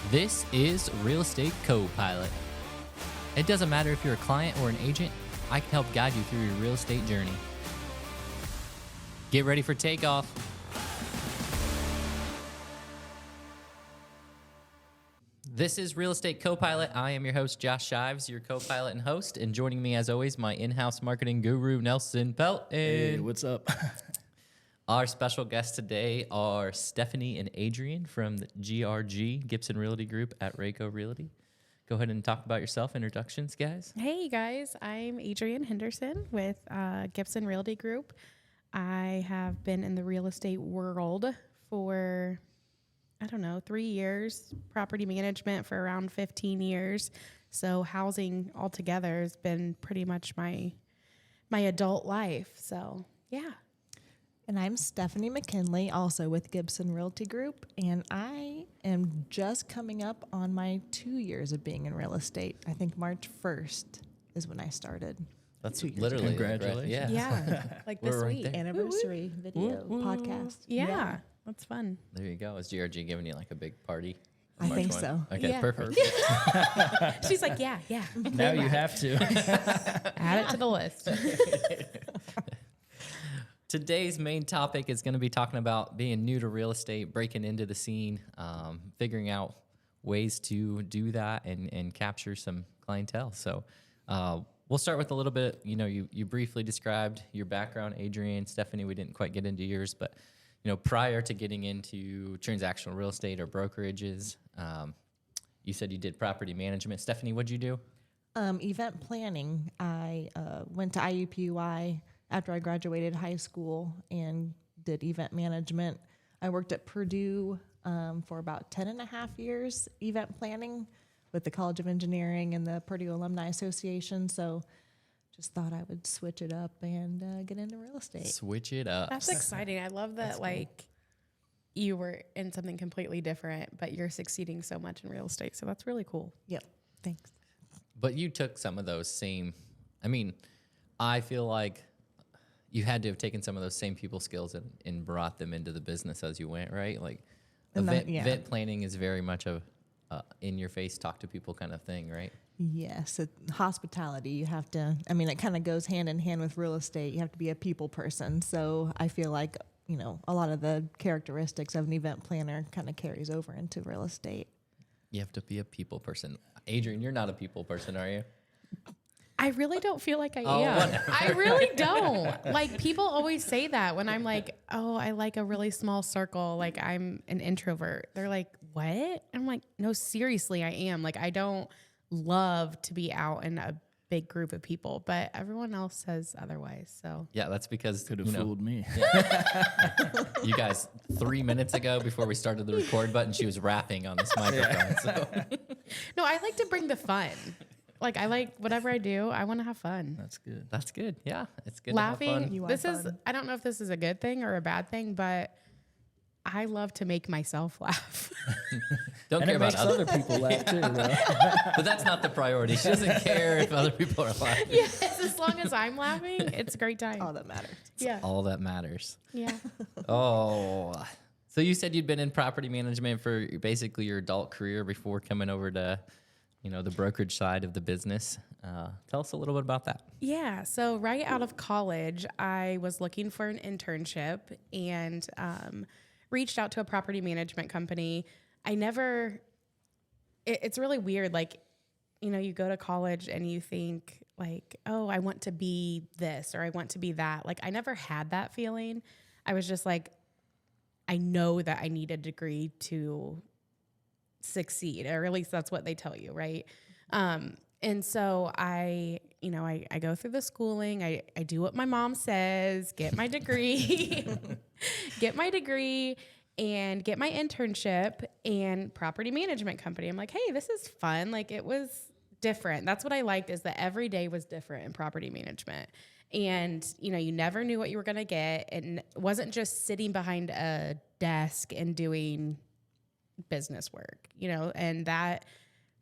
This is Real Estate Copilot. It doesn't matter if you're a client or an agent, I can help guide you through your real estate journey. Get ready for takeoff. This is Real Estate Copilot. I am your host, Josh Shives, your co-pilot and host. And joining me, as always, my in-house marketing guru, Nelson Pelton. Hey, what's up? Our special guests today are Stephanie and Adriane from the GRG, Gibson Realty Group at Rayco Realty. Go ahead and talk about yourself. Introductions, guys. Hey, guys. I'm Adriane Henderson with Gibson Realty Group. I have been in the real estate world for, 3 years. Property management for around 15 years. So housing altogether has been pretty much my adult life. So, yeah. And I'm Stephanie McKinley, also with Gibson Realty Group, and I am just coming up on my 2 years of being in real estate. I think March 1st is when I started. That's literally Congratulations. Yeah. Like this We're right week. there. Anniversary video podcast. Yeah. That's fun. There you go. Is GRG giving you like a big party? I March think 1? so. Okay, Yeah. perfect. She's like, yeah. Now you have to. Add it to the list. Today's main topic is going to be talking about being new to real estate, breaking into the scene, figuring out ways to do that and capture some clientele. So we'll start with a little bit, you briefly described your background, Adriane, Stephanie. We didn't quite get into yours, but, prior to getting into transactional real estate or brokerages, you said you did property management. Stephanie, what'd you do? Event planning. I went to IUPUI after I graduated high school and did event management. I worked at Purdue for about 10 and a half years, event planning with the College of Engineering and the Purdue Alumni Association. So just thought I would switch it up and get into real estate. Switch it up. That's exciting. I love that, you were in something completely different, but you're succeeding so much in real estate. So that's really cool. Yep. Thanks. But you took some of those same, I feel like you had to have taken some of those same people skills and brought them into the business as you went, right? Like event planning is very much a in your face, talk to people kind of thing, right? Yes. Hospitality, you have to, it kind of goes hand in hand with real estate. You have to be a people person. So I feel like, a lot of the characteristics of an event planner kind of carries over into real estate. You have to be a people person. Adriane, you're not a people person, are you? I really don't feel like I Oh, am. whatever. I really don't. People always say that when I'm like, oh, I like a really small circle. Like I'm an introvert. They're like, what? And I'm like, no, seriously, I am. I don't love to be out in a big group of people, but everyone else says otherwise. So Yeah, that's because Could have fooled me. you guys 3 minutes ago before we started the record button, she was rapping on this microphone. So. no, I like to bring the fun. I like whatever I do. I want to have fun. That's good. That's good. Yeah, it's good Laughing. to have fun. You want This is, fun. I don't know if this is a good thing or a bad thing, but I love to make myself laugh. Don't And care it about makes other other people laugh too, though. but that's not the priority. She doesn't care if other people are laughing. Yes, as long as I'm laughing, it's a great time. All that matters. Yeah. All that matters. Yeah. Oh. So you said you'd been in property management for basically your adult career before coming over to, the brokerage side of the business. Tell us a little bit about that. Yeah. So right out of college, I was looking for an internship and reached out to a property management company. It's really weird. You go to college and you think oh, I want to be this or I want to be that. I never had that feeling. I was just I know that I need a degree to succeed, or at least that's what they tell you, right? And so I go through the schooling. I do what my mom says, get my degree, and get my internship and property management company. I'm like, hey, this is fun. It was different. That's what I liked, is that every day was different in property management. And, you never knew what you were going to get. And it wasn't just sitting behind a desk and doing business work, and that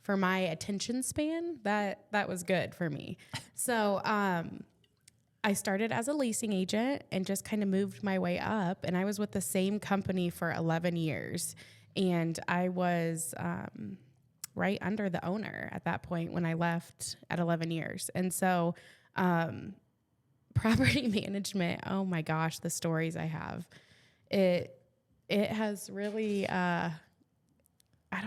for my attention span, that was good for me. So, I started as a leasing agent and just kind of moved my way up, and I was with the same company for 11 years. And I was right under the owner at that point when I left at 11 years. And so property management, oh my gosh, the stories I have. It has really, I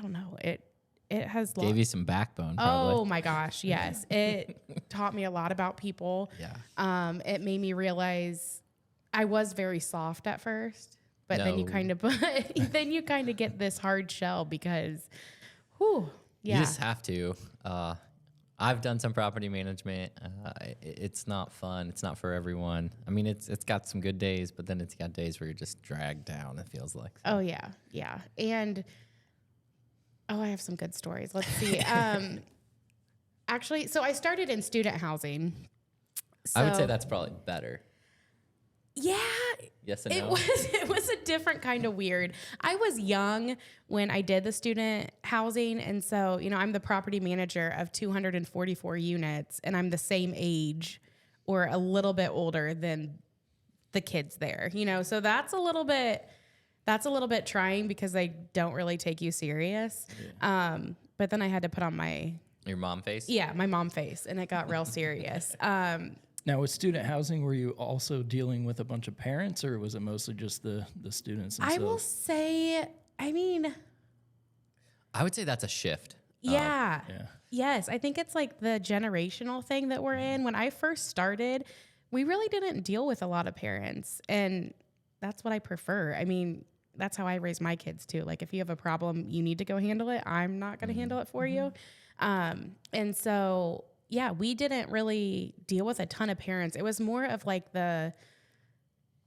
don't know, it has Gave you some backbone, probably. Oh my gosh, yes. It taught me a lot about people. Yeah. It made me realize I was very soft at first, but then you No. kind of get this hard shell because, whew, yeah. You just have to. I've done some property management. It's not fun. It's not for everyone. I mean, it's got some good days, but then it's got days where you're just dragged down, it feels like. Oh yeah, yeah. And I have some good stories. Let's see. Actually, so I started in student housing. I would say So- that's probably better. Yeah, Yes and it no. was a different kind of weird. I was young when I did the student housing, and so I'm the property manager of 244 units, and I'm the same age or a little bit older than the kids there. So that's a little bit trying because they don't really take you serious. But then I had to put on my Your mom face? my mom face, and it got real serious. Now, with student housing, were you also dealing with a bunch of parents, or was it mostly just the students themselves? I will say, I would say that's a shift. yeah. Yeah. Yes, I think it's like the generational thing that we're in. When I first started, we really didn't deal with a lot of parents, and that's what I prefer. I mean, that's how I raise my kids too. Like, if you have a problem, you need to go handle it. I'm not going to handle it for you. And so, yeah, we didn't really deal with a ton of parents. It was more of like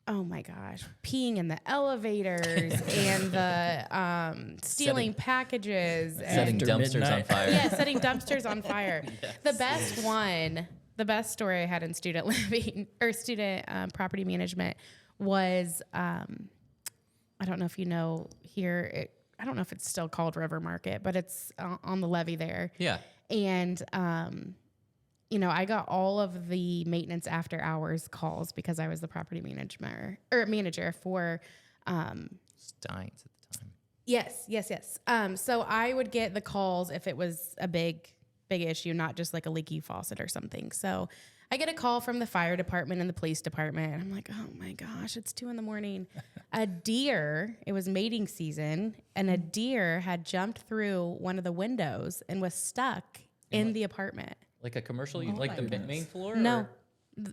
oh my gosh, peeing in the elevators and the stealing packages. Setting After dumpsters on midnight. fire. Yeah, setting dumpsters on fire. The best story I had in student living or student property management was, I don't know if you know here, I don't know if it's still called River Market, but it's on the levee there. Yeah. And, I got all of the maintenance after hours calls because I was the property manager for, Steins at the time. Yes. So I would get the calls if it was a big issue, not just like a leaky faucet or something. So I get a call from the fire department and the police department. And I'm like, oh my gosh, it's 2 a.m. A deer, it was mating season, and a deer had jumped through one of the windows and was stuck in the apartment. Like a commercial, like the main floor? No. or-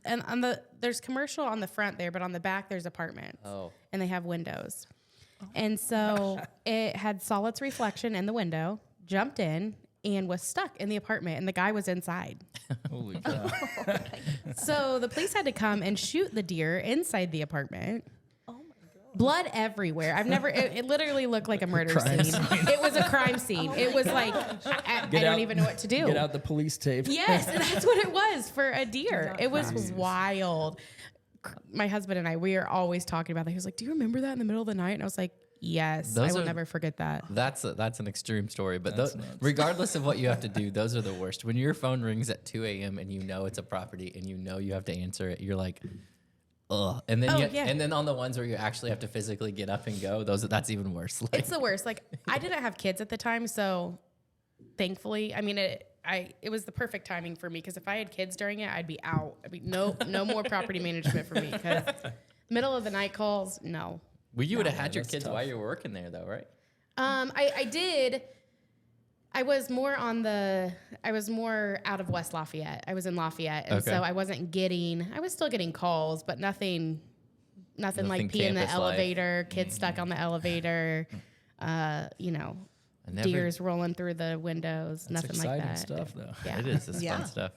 And there's commercial on the front there, but on the back there's apartments. Oh. And they have windows. And so it had saw its reflection in the window, jumped in, and was stuck in the apartment, and the guy was inside. Holy cow. So the police had to come and shoot the deer inside the apartment. Oh my God. Blood everywhere. It literally looked like a murder Crime scene. It was a crime scene. It was like, I don't even know what to do. Get out the police tape. Yes, that's what it was for a deer. It was wild. My husband and we are always talking about that. He was like, "Do you remember that in the middle of the night?" And I was like, "Yes, Those I will are- never forget that." That's an extreme story, but That's nuts. regardless of what you have to do, those are the worst. When your phone rings at 2 a.m. and you know it's a property and you know you have to answer it, you're like, ugh. And then and then on the ones where you actually have to physically get up and go, that's even worse. Like, It's the worst. Like, I didn't have kids at the time, so thankfully, I mean, it was the perfect timing for me because if I had kids during it, I'd be out. I'd be no more property management for me because middle of the night calls, no. well, you would have had your that's kids tough. while you were working there, though, right? I did. I was more out of West Lafayette. I was in Lafayette, and Okay. so I was still getting calls, but nothing like pee in the campus life. elevator, kids stuck on the elevator, I never- deers rolling through the windows, That's nothing exciting like that. stuff, though. Yeah. It is. It's Yeah. fun stuff.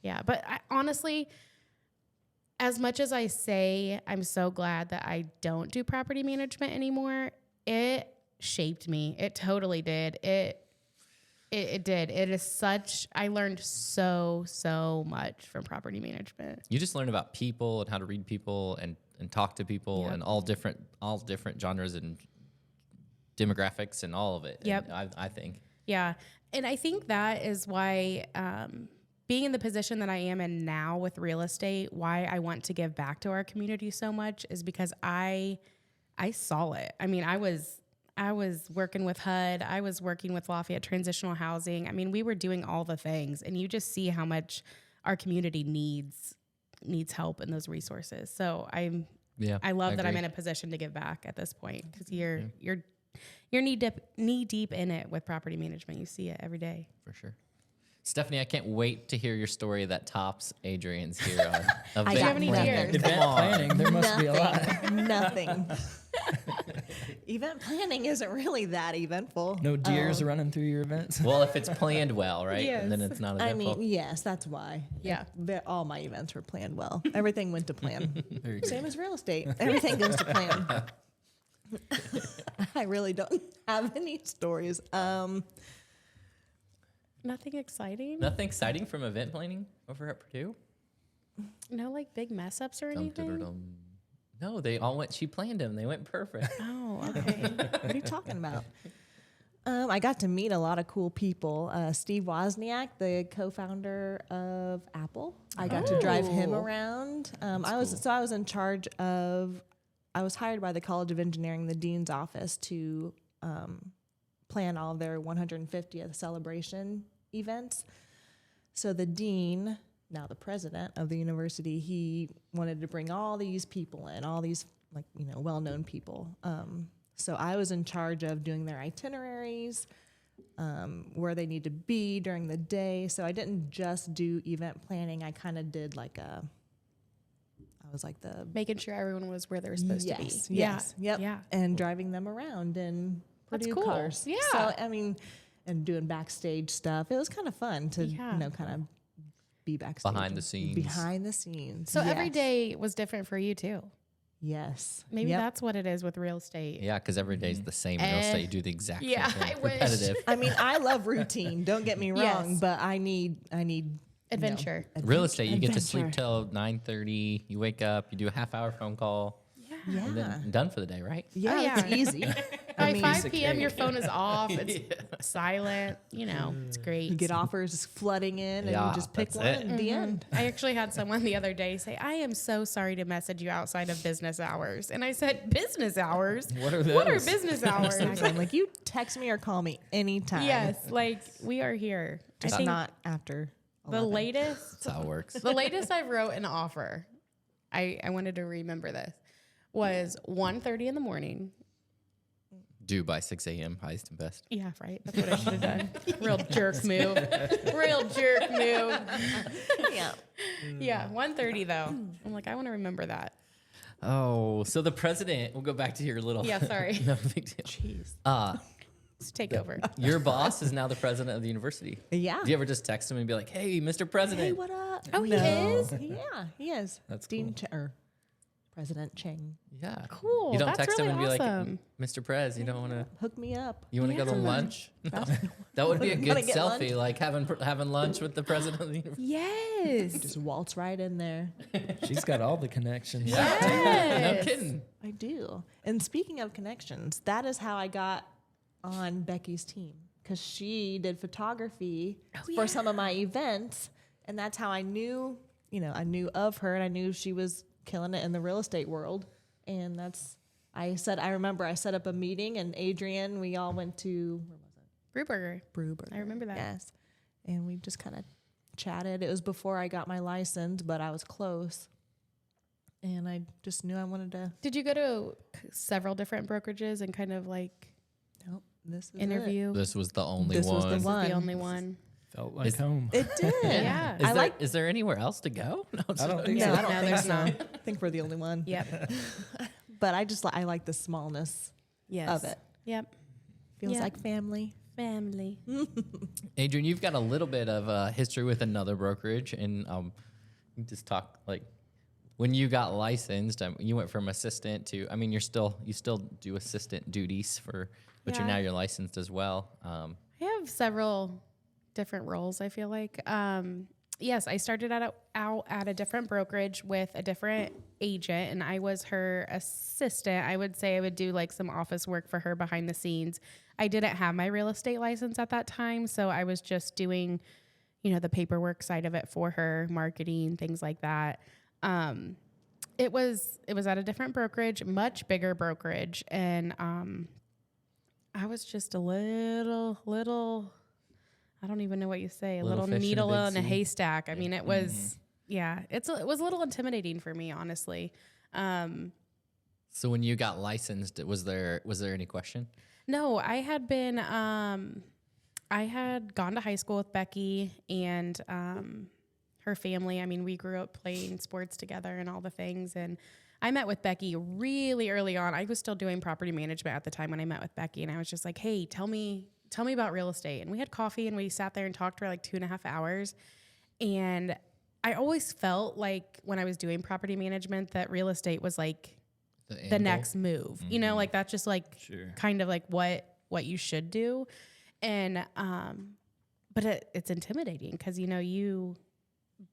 Yeah, but honestly, as much as I say I'm so glad that I don't do property management anymore, it shaped me. It totally did. It did. It is such, I learned so much from property management. You just learn about people and how to read people and talk to people Yep. and all different genres and demographics and all of it. Yep. And I think. Yeah. And I think that is why being in the position that I am in now with real estate, why I want to give back to our community so much is because I saw it. I mean, I was I was working with HUD. I was working with Lafayette Transitional Housing. I mean, we were doing all the things, and you just see how much our community needs help in those resources. So I love that I'm in a position to give back at this point, because you're knee deep in it with property management. You see it every day. For sure. Stephanie, I can't wait to hear your story that tops Adriane's here on I event got any planning. tears? Event planning, there must be a lot. Nothing. Event planning isn't really that eventful. No deers running through your events. Well, if it's planned well, right? Yes. And then it's not I eventful. mean, yes, that's why. Yeah. All my events were planned well. Everything went to plan. There you go. Same as real estate. Everything goes to plan. I really don't have any stories. Nothing exciting? Nothing exciting from event planning over at Purdue? No, like big mess ups or anything? Dum-dum-dum. No, they all went, she planned them. They went perfect. Oh, okay. What are you talking about? I got to meet a lot of cool people. Steve Wozniak, the co-founder of Apple. I got to drive him around. I was in charge of. I was hired by the College of Engineering, the dean's office, to plan all of their 150th celebration events. So the dean, now the president of the university, he wanted to bring all these people in, all these well-known people. So I was in charge of doing their itineraries, where they need to be during the day. So I didn't just do event planning. I kind of did I was like the Making sure everyone was where they were supposed to be. Yes. Yep. Yeah. And driving them around in That's Purdue cool. cars. Yeah. So I mean, and doing backstage stuff. It was kind of fun to Yeah. kind of be backstage. Behind the scenes. Behind the scenes. So every Yes. day was different for you too. Yes. Maybe Yep. that's what it is with real estate. Yeah, because every day's the same. Real estate, you do the exact same yeah, thing. I wish. Repetitive. I mean, I love routine. Don't get me wrong, Yes. but I need Adventure. Real estate, you get to sleep Adventure. till 9:30. You wake up, you do a half-hour phone call, Yeah. and Yeah. then done for the day, right? Yeah, Oh, yeah. it's easy. By mean, 5 p.m., your phone is off. It's silent. It's great. you get offers flooding in, and Yeah, you just pick that's one it. at the end. I actually had someone the other day say, I am so sorry to message you outside of business hours. And I said, business hours? What are What are those? business hours? Exactly. I'm like, you text me or call me anytime. Yes, like we are here. Just I think not after. the 11. latest That's how it works. the latest I wrote an offer, I wanted to remember this, was 1:30 in the morning. Due by 6 a.m., highest and best. Yeah, right. That's what I should have done. Real jerk move. Real jerk move. Yeah. Yeah, 1:30 though. I'm like, I want to remember that. Oh, so the president, we'll go back to your little. Yeah, sorry. No big deal. Jeez. Let's take over. Your boss is now the president of the university. Yeah. Do you ever just text him and be like, hey, Mr. President? Hey, what up? Oh, he is? Yeah, he is. That's Dean or President Cheng. Yeah. Cool. You don't That's text really him and be awesome. like, Mr. Prez, you don't want to. Hook me up. You want to go to Yeah. lunch? That would be a good Wanna get selfie, lunch? like having lunch with the president of the university. Yes. Just waltz right in there. She's got all the connections. No Yes. kidding. I do. And speaking of connections, that is how I got on Becky's team, because she did photography for some of my events, and that's how I knew of her, and I knew she was killing it in the real estate world. And I remember I set up a meeting, and Adriane, we all went to, where was it? Brewburger. Brewburger. I remember that. Yes. And we just kind of chatted. It was before I got my license, but I was close. And I just knew I wanted to. Did you go to several different brokerages and kind of like Nope, this is interview? This was the only This one. was the This is one. the only one. Felt like Is- home. It did. Yeah. Is there anywhere else to go? No, I don't think No, so. I don't No, think there's so. not. I think we're the only one. Yep. But I like the smallness Yes. of it. Yep. Feels Yeah. like family. Family. Adriane, you've got a little bit of history with another brokerage, and you just talk like when you got licensed. You went from assistant to. I mean, you still do assistant duties but Yeah. you're licensed as well. I have several different roles, I feel like. Yes, I started out at a different brokerage with a different agent, and I was her assistant. I would say I would do like some office work for her behind the scenes. I didn't have my real estate license at that time, so I was just doing, the paperwork side of it for her, marketing, things like that. It was at a different brokerage, much bigger brokerage, and I was just a little, I don't even know what you say, a Little little fish in a needle big in a sea. haystack. I mean, it was, it was a little intimidating for me, honestly. So when you got licensed, was there any question? No, I had been, I had gone to high school with Becky and her family. I mean, we grew up playing sports together and all the things. And I met with Becky really early on. I was still doing property management at the time when I met with Becky. And I was just like, hey, tell me about real estate. And we had coffee and we sat there and talked for like 2.5 hours. And I always felt like when I was doing property management that real estate was like the next move, you know, like that's just like kind of like what you should do. And, but it's intimidating because, you know, you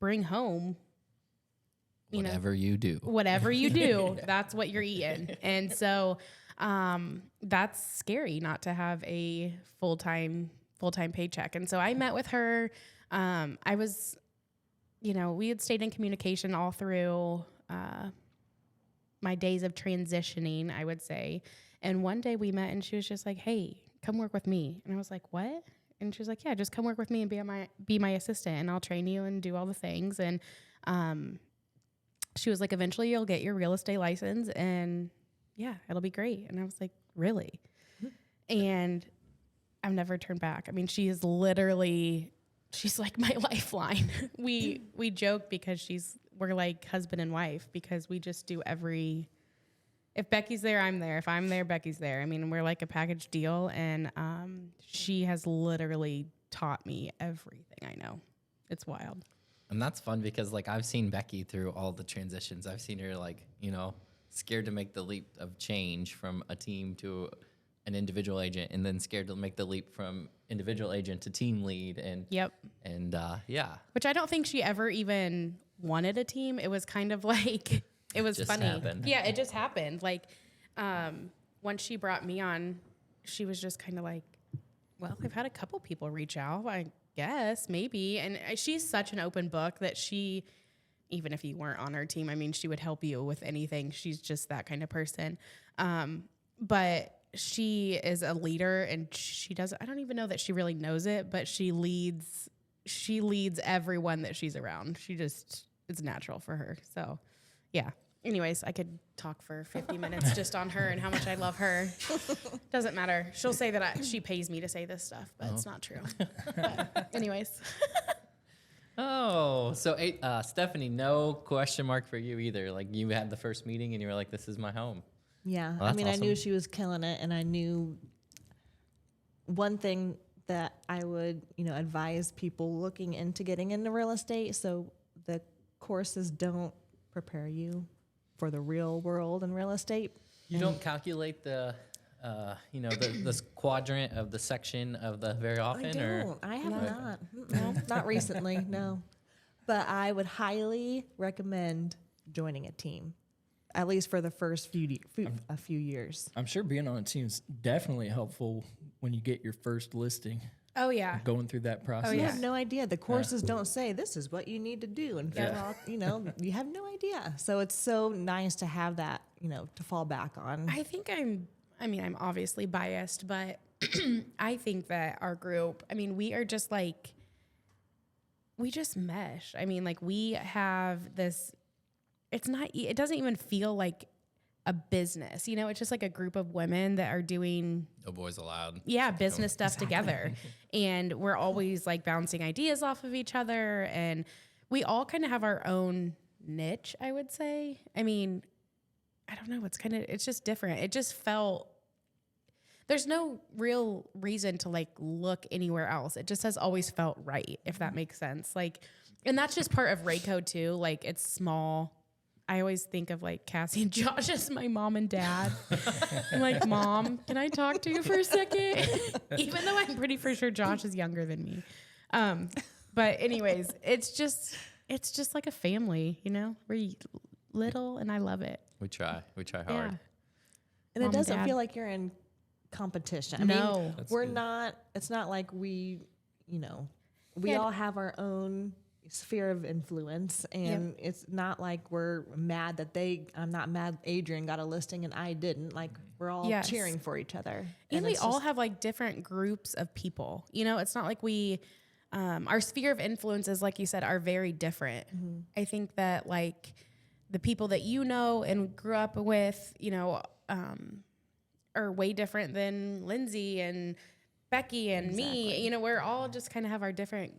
bring home, Whatever you do, that's what you're eating. And so, that's scary not to have a full-time paycheck. And so I met with her. I was, you know, we had stayed in communication all through, my days of transitioning, I would say. And one day we met and she was just like, hey, come work with me. And I was like, what? And she was like, yeah, just come work with me and be my assistant and I'll train you and do all the things. And she was like, eventually you'll get your real estate license and yeah, it'll be great. And I was like, really? And I've never turned back. I mean, she's like my lifeline. We joke because we're like husband and wife because we just do if Becky's there, I'm there. If I'm there, Becky's there. I mean, we're like a package deal. And she has literally taught me everything I know. It's wild. and that's fun because like I've seen Becky through all the transitions. I've seen her like scared to make the leap of change from a team to an individual agent, and then scared to make the leap from individual agent to team lead. And yeah, which I don't think she ever even wanted a team. It was kind of like it was just funny. happened. Yeah, it just happened. Like once she brought me on, she was just kind of like, well, I've had a couple people reach out, I guess, maybe. And she's such an open book that she, even if you weren't on her team, I mean, she would help you with anything. She's just that kind of person. But she is a leader, and she does, I don't even know that she really knows it, but she leads everyone that she's around. It's natural for her. So yeah. Anyways, I could talk for 50 minutes just on her and how much I love her. Doesn't matter. She'll say that she pays me to say this stuff, but it's not true. But anyways. Oh, so Stephanie, no question mark for you either. Like you had the first meeting and you were like, this is my home. Yeah. Well, I mean, awesome. I knew she was killing it, and I knew one thing that I would, advise people looking into getting into real estate. So the courses don't prepare you for the real world in real estate. You don't calculate the quadrant of the section of the very often? I don't. I have No. not. No, not recently, no. But I would highly recommend joining a team, at least for the first a few years. I'm sure being on a team is definitely helpful when you get your first listing. Oh yeah. Going through that process. You yeah. have no idea. The courses don't say this is what you need to do, and fill out, you have no idea. So it's so nice to have that, to fall back on. I think I'm obviously biased, but I think that our group, we are just like, we just mesh. I mean, like we have this, it doesn't even feel like a business, it's just like a group of women that are doing No boys allowed. business stuff together. And we're always like bouncing ideas off of each other. And we all kind of have our own niche, I would say. I don't know. It's just different. It just felt, there's no real reason to like look anywhere else. It just has always felt right, if that makes sense. Like, and that's just part of Rayco too. Like it's small. I always think of like Cassie and Josh as my mom and dad. I'm like, Mom, can I talk to you for a second? Even though I'm pretty for sure Josh is younger than me. But anyways, it's just like a family, We're little and I love it. We try hard. Yeah. And Mom it doesn't and Dad. feel like you're in competition. No. That's we're good. not. It's not like we Yeah. all have our own sphere of influence, and it's not like we're mad that I'm not mad Adriane got a listing and I didn't. Like We're all Yes. cheering for each other. And we it's all just- have like different groups of people. You know, it's not like our sphere of influences, like you said, are very different. I think that like the people that you know and grew up with, you know, are way different than Lindsay and Becky and me. You know, we're all just kind of have our different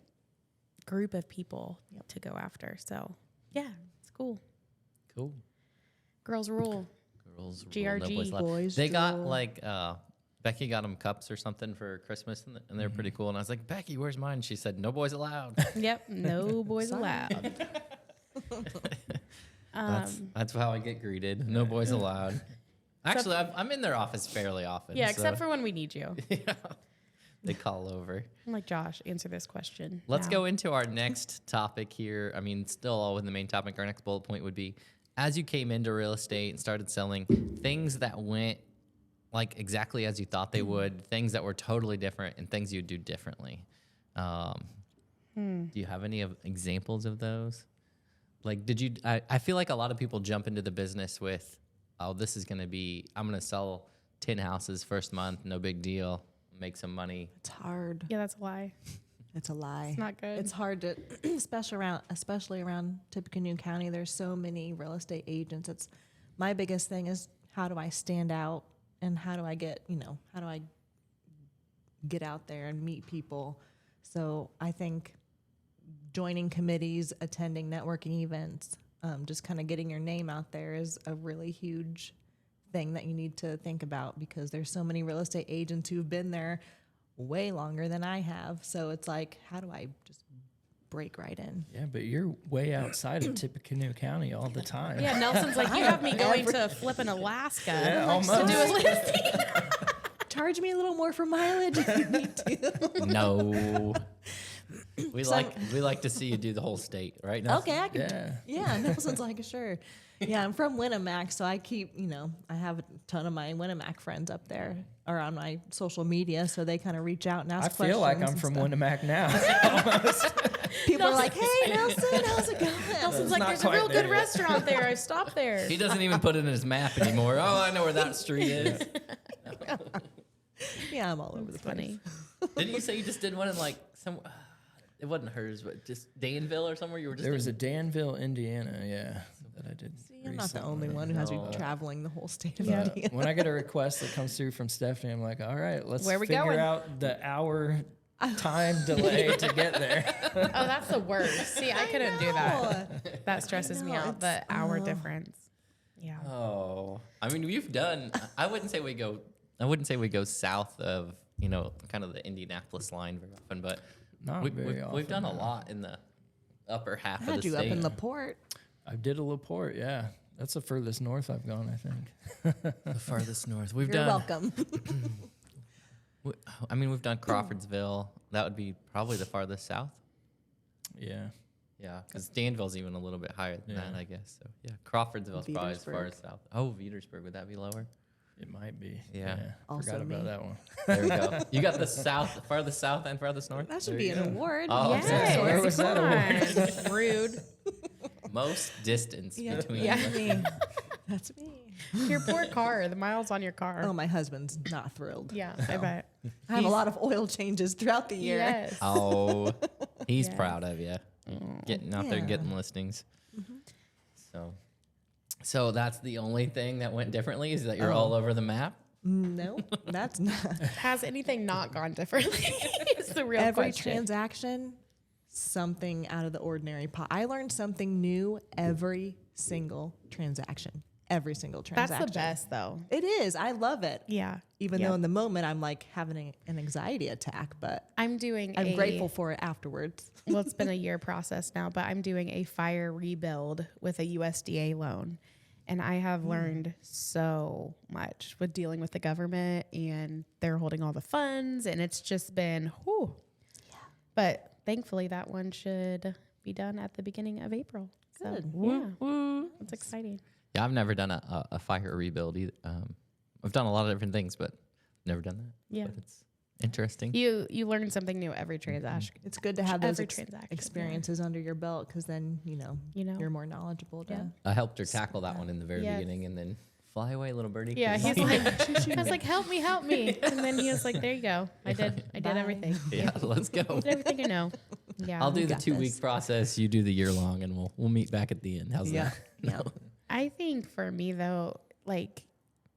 group of people to go after. So yeah, it's cool. Cool. Girls rule. Girls rule, GRG. no boys allowed. Boys They got rule. like Becky got them cups or something for Christmas, and they're pretty cool. And I was like, Becky, where's mine? She said, no boys allowed. Yep, no boys Sorry. allowed. That's how I get greeted. No boys allowed. Actually, I'm in their office fairly often. Yeah, so except for when we need you. they call over. I'm like, Josh, answer this question. Let's now. go into our next topic here. I mean, still all in the main topic. Our next bullet point would be, as you came into real estate and started selling, things that went like exactly as you thought they would, things that were totally different, and things you'd do differently. Do you have any examples of those? Like, did you? I feel like a lot of people jump into the business with, oh, this is going to be, I'm going to sell 10 houses first month, no big deal, make some money. It's hard. Yeah, that's a lie. It's a lie. It's not good. It's hard to, especially around Tippecanoe County. There's so many real estate agents. It's my biggest thing is how do I stand out and how do I get out there and meet people. So I think joining committees, attending networking events, just kind of getting your name out there is a really huge thing that you need to think about because there's so many real estate agents who've been there way longer than I have. So it's like, how do I just break right in? Yeah, but you're way outside of Tippecanoe County all the time. Yeah, Nelson's like, you have me going to flipping Alaska Yeah, to almost. do a listing. Charge me a little more for mileage if you need to. No. We like to see you do the whole state, right? Now? Okay, I can. Yeah. Yeah, Nelson's like, sure. Yeah, I'm from Winnemac, so I keep, I have a ton of my Winnemac friends up there or on my social media, so they kind of reach out and ask I questions. feel like I'm and from stuff. Winnemac now. People are like, hey, Nelson, how's it going? Nelson's like, not there's a quite real there good yet. restaurant there. I stopped there. He doesn't even put it in his map anymore. Oh, I know where that street is. Yeah, I'm all over the It's place. funny. Didn't you say you just did one in like some? It wasn't hers, but just Danville or somewhere. You were just. There was a Danville, Indiana, yeah, that I did. See, I'm not the only recently. one who has to No. be traveling the whole state of Yeah. Indiana. When I get a request that comes through from Stephanie, I'm like, all right, let's Where we figure going? out the hour time delay to get there. Oh, that's the worst. See, I couldn't do that. That stresses me know, out. The hour difference. Yeah. Oh, I mean, we've done. I wouldn't say we go south of kind of the Indianapolis line very often, but Not very often. we've done a lot in the upper half I of the had you state. up in LaPorte. I did a LaPorte, yeah. That's the furthest north I've gone, I think. The farthest north. We've You're done. welcome. I mean, we've done Crawfordsville. That would be probably the farthest south. Yeah. Yeah, because Danville's even a little bit higher than that, Yeah. I guess. So yeah, Crawfordsville's probably as far Petersburg. as south. Oh, Petersburg, would that be lower? It might be. Yeah. Also Forgot about me. that one. There we go. You got the farthest south and farthest north. That should There be you an go. award. Oh, Yes, Where was that come on. Rude. Most distance Yeah, between. that's me. That's me. Your poor car. The miles on your car. Oh, my husband's not thrilled. Yeah, I bet. I have a lot of oil changes throughout the year. Yes. Oh, he's Yeah. proud of you. Getting out there and Yeah. getting listings. So that's the only thing that went differently is that you're all over the map. No, that's not. Has anything not gone differently? Is the real Every question. transaction, something out of the ordinary. I learned something new every single transaction. Every single That's transaction. the best, though. It is. I love it. Yeah. Even Yep. though in the moment I'm like having an anxiety attack, but I'm doing I'm grateful for it afterwards. Well, it's been a year process now, but I'm doing a fire rebuild with a USDA loan. And I have learned so much with dealing with the government, and they're holding all the funds, and it's just been, whew. Yeah. But thankfully, that one should be done at the beginning of April. So, Good. yeah, it's exciting. Yeah, I've never done a fire rebuild either. I've done a lot of different things, but never done that. Yeah. But it's interesting. You learn something new every transaction. It's good to have those Every transaction, yeah. experiences under your belt because then, You know? you're more knowledgeable. Yeah. To, I helped her tackle that one in the very Yes. beginning, and then fly away, little birdie. Yeah, 'cause- he's like, I was like, help me. And then he was like, there you go. I did Bye. everything. yeah, let's go. Did everything I know. Yeah. I'll do the got 2-week this. process. You do the year long, and we'll meet back at the end. How's Yeah. that? Yeah. I think for me though, like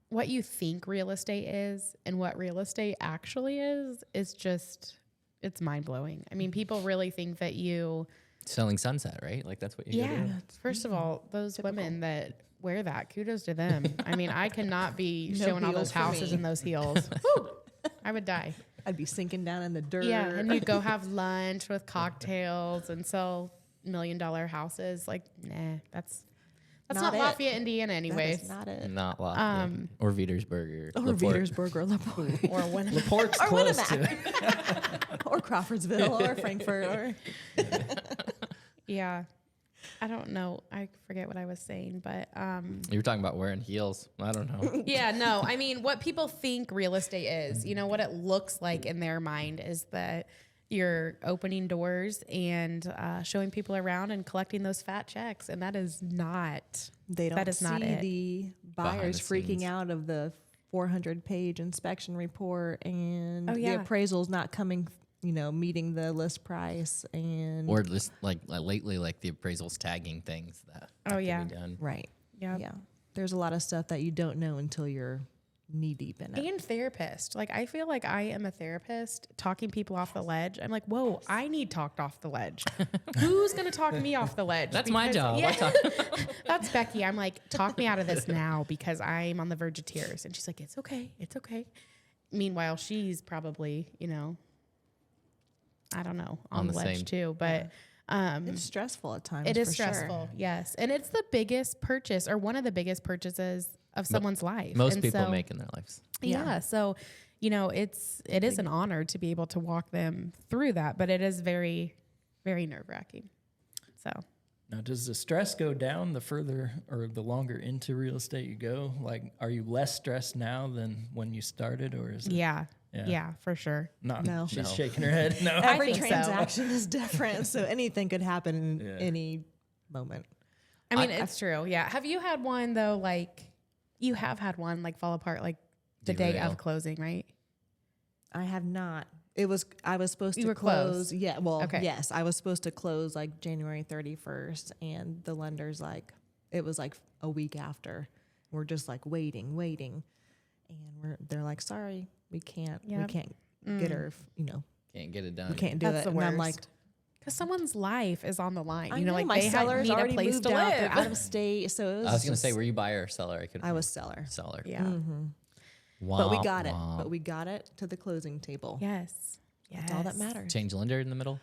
what you think real estate is and what real estate actually is just, it's mind blowing. I mean, people really think that you, Selling sunset, right? Like that's what you go do. First of all, those women that wear that, kudos to them. I mean, I cannot be No showing all heels those for houses me. in those heels. Woo! I would die. I'd be sinking down in the dirt. Yeah, and you go have lunch with cocktails and sell $1 million houses. Like, nah, that's Not not it. Lafayette, Indiana, That anyways. is not it. Not Lafayette. Or Vitersburg Or Laporte. Vitersburg or Laporte. Or when Laporte's Or close Winnemac. to Or Crawfordsville or Frankfurt or yeah, I don't know. I forget what I was saying, but You were talking about wearing heels. I don't know. yeah, no. I mean, what people think real estate is, you know, what it looks like in their mind is that you're opening doors and showing people around and collecting those fat checks, and that is not. they don't That is see not it. the Behind buyers the freaking scenes. out of the 400-page inspection report and Oh, yeah. the appraisals not coming, meeting the list price and Or just like lately, like the appraisals tagging things that Oh, can yeah. be done. right. Yeah. Yeah. There's a lot of stuff that you don't know until you're knee deep in it. And therapist. Like, I feel like I am a therapist talking people off the ledge. I'm like, whoa, I need talked off the ledge. Who's going to talk me off the ledge? That's my job. Yeah. I talk- That's Becky. I'm like, talk me out of this now because I'm on the verge of tears. And she's like, it's okay. It's okay. Meanwhile, she's probably, I don't know, on the ledge same- too. But It's stressful at times. it is for sure. stressful. Yes. And it's the biggest purchase or one of the biggest purchases of someone's life. Most And people so- make in their lives. Yeah. So, it is an honor to be able to walk them through that, but it is very, very nerve wracking. So, Now, does the stress go down the further or the longer into real estate you go? Like, are you less stressed now than when you started, or is it yeah, Yeah. for sure. not? No. She's No. shaking her head. No. Every think so. transaction is different, so anything could happen in Yeah. any moment. I mean, it's true. Yeah. Have you had one though? Like, you have had one like fall apart like the day Derail. of closing, right? I have not. I was supposed You to were close. close. Yeah. Well, Okay. yes, I was supposed to close like January 31st, and the lender's like, it was like a week after. We're just like waiting, and they're like, sorry, we can't Yep. get her. Can't get it done. We can't do That's it. the And I'm like, worst. Because someone's life is on the line. I know, like my they sellers need already a place moved to out. live. They're out of state, so it was I was going to say, just- were you buyer or seller? I was seller. seller. Yeah. But we Womp got it. womp. But we got it to the closing table. Yes. That's all that matters. Change lender in the middle.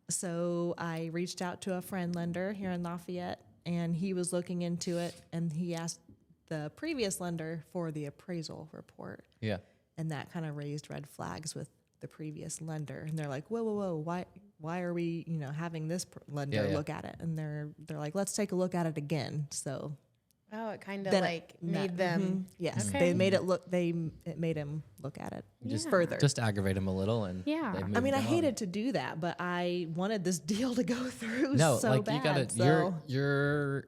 So I reached out to a friend lender here in Lafayette, and he was looking into it, and he asked the previous lender for the appraisal report, Yeah. and that kind of raised red flags with the previous lender, and they're like, whoa, why are we, having this lender Yeah, yeah. look at it? And they're like, let's take a look at it again. So Oh, it kind of then like made them. yes, Okay. they made it look. It made him look at it just further. Just aggravate them a little, and Yeah. they I I moved mean, I on. hated to do that, but I wanted this deal to go through No, so like bad. you got to. so.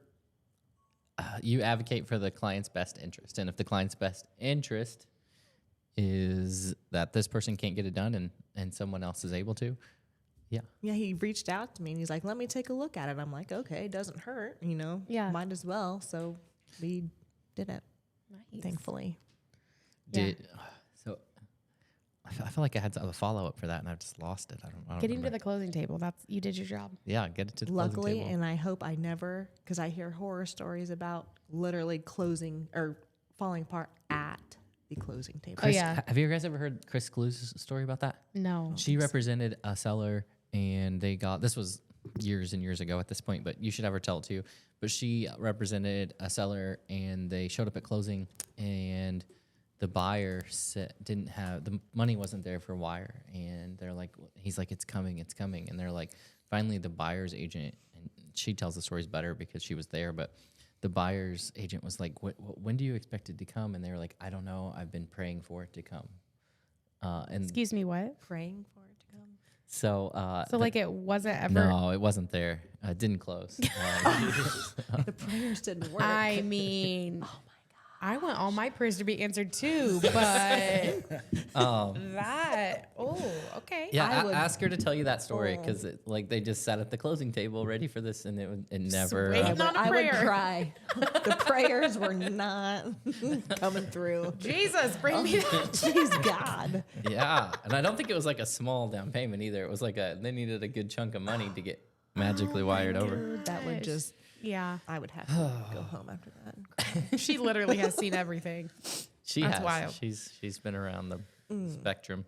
You advocate for the client's best interest, and if the client's best interest is that this person can't get it done and someone else is able to, yeah, Yeah, he reached out to me and he's like, let me take a look at it. I'm like, okay, it doesn't hurt, Yeah. might as well. So we did it, Nice. thankfully. did so. I feel like I had a follow up for that, and I've just lost it. I don't Getting to remember. the closing table. You did your job. Yeah, get it to the closing Luckily, table. and I hope I never, because I hear horror stories about literally closing or falling apart at the closing table. Oh, yeah. Have you guys ever heard Chris Clue's story about that? No. She represented a seller, and they got, this was years and years ago at this point, but you should have her tell it too. But she represented a seller, and they showed up at closing, and the buyer didn't have, the money wasn't there for wire. And they're like, he's like, it's coming. And they're like, finally the buyer's agent, and she tells the stories better because she was there, but the buyer's agent was like, when do you expect it to come? And they were like, I don't know. I've been praying for it to come. And Excuse me, what? Praying for it to come. so, So like it wasn't ever. no, it wasn't there. Didn't close. The prayers didn't work. I mean, I want all my prayers to be answered too, but that, okay. Yeah, I would- ask her to tell you that story because like they just sat at the closing table ready for this, and it never. wait. I Not a would prayer. cry. The prayers were not coming through. Jesus, bring me that. Jeez, God. Yeah, and I don't think it was like a small down payment either. It was like they needed a good chunk of money to get magically wired over. That would just, Yeah. I would have to go home after that and cry. She literally has seen everything. She That's has. wild. She's been around the spectrum.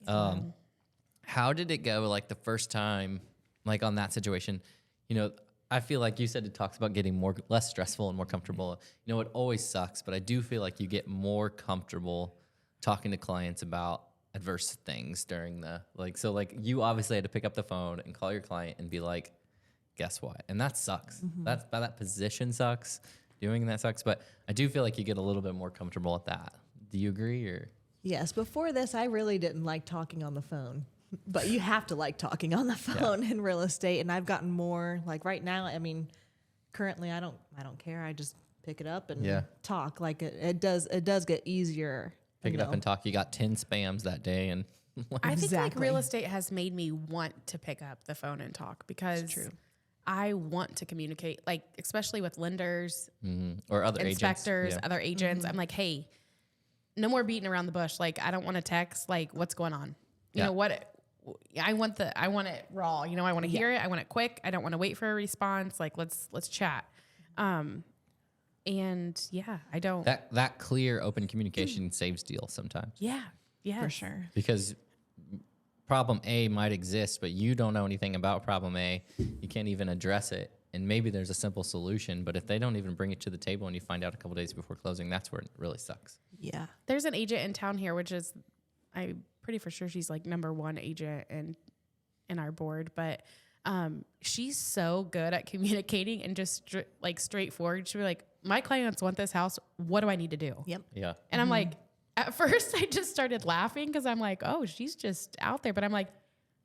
How did it go? Like the first time, like on that situation, you know, I feel like you said it talks about getting less stressful and more comfortable. You know, it always sucks, but I do feel like you get more comfortable talking to clients about adverse things during the so like you obviously had to pick up the phone and call your client and be like, guess what? And that sucks. That position sucks. Doing that sucks. But I do feel like you get a little bit more comfortable at that. Do you agree or? Yes, before this, I really didn't like talking on the phone. But you have to like talking on the phone in real estate. And I've gotten more, like right now, I mean, currently I don't care. I just pick it up and talk. Like it does get easier. Pick it up and talk. You got 10 spams that day. And I think like Exactly. real estate has made me want to pick up the phone and talk because I want to communicate, like especially with lenders, or other inspectors, agents. other agents. I'm like, hey, no more beating around the bush. Like I don't want to text. Like what's going on? You know what? I want it raw. You know, I want to hear it. I want it quick. I don't want to wait for a response. Like let's chat. And yeah, I don't. That clear, open communication saves deals sometimes. Yeah. For sure. Because problem A might exist, but you don't know anything about problem A. You can't even address it. And maybe there's a simple solution, but if they don't even bring it to the table and you find out a couple days before closing, that's where it really sucks. Yeah. There's an agent in town here, which is, I'm pretty for sure she's like number one agent in our board, but she's so good at communicating and just straightforward. She'll be like, my clients want this house. What do I need to do? Yep. Yeah. And I'm like, at first I just started laughing because I'm like, oh, she's just out there. But I'm like,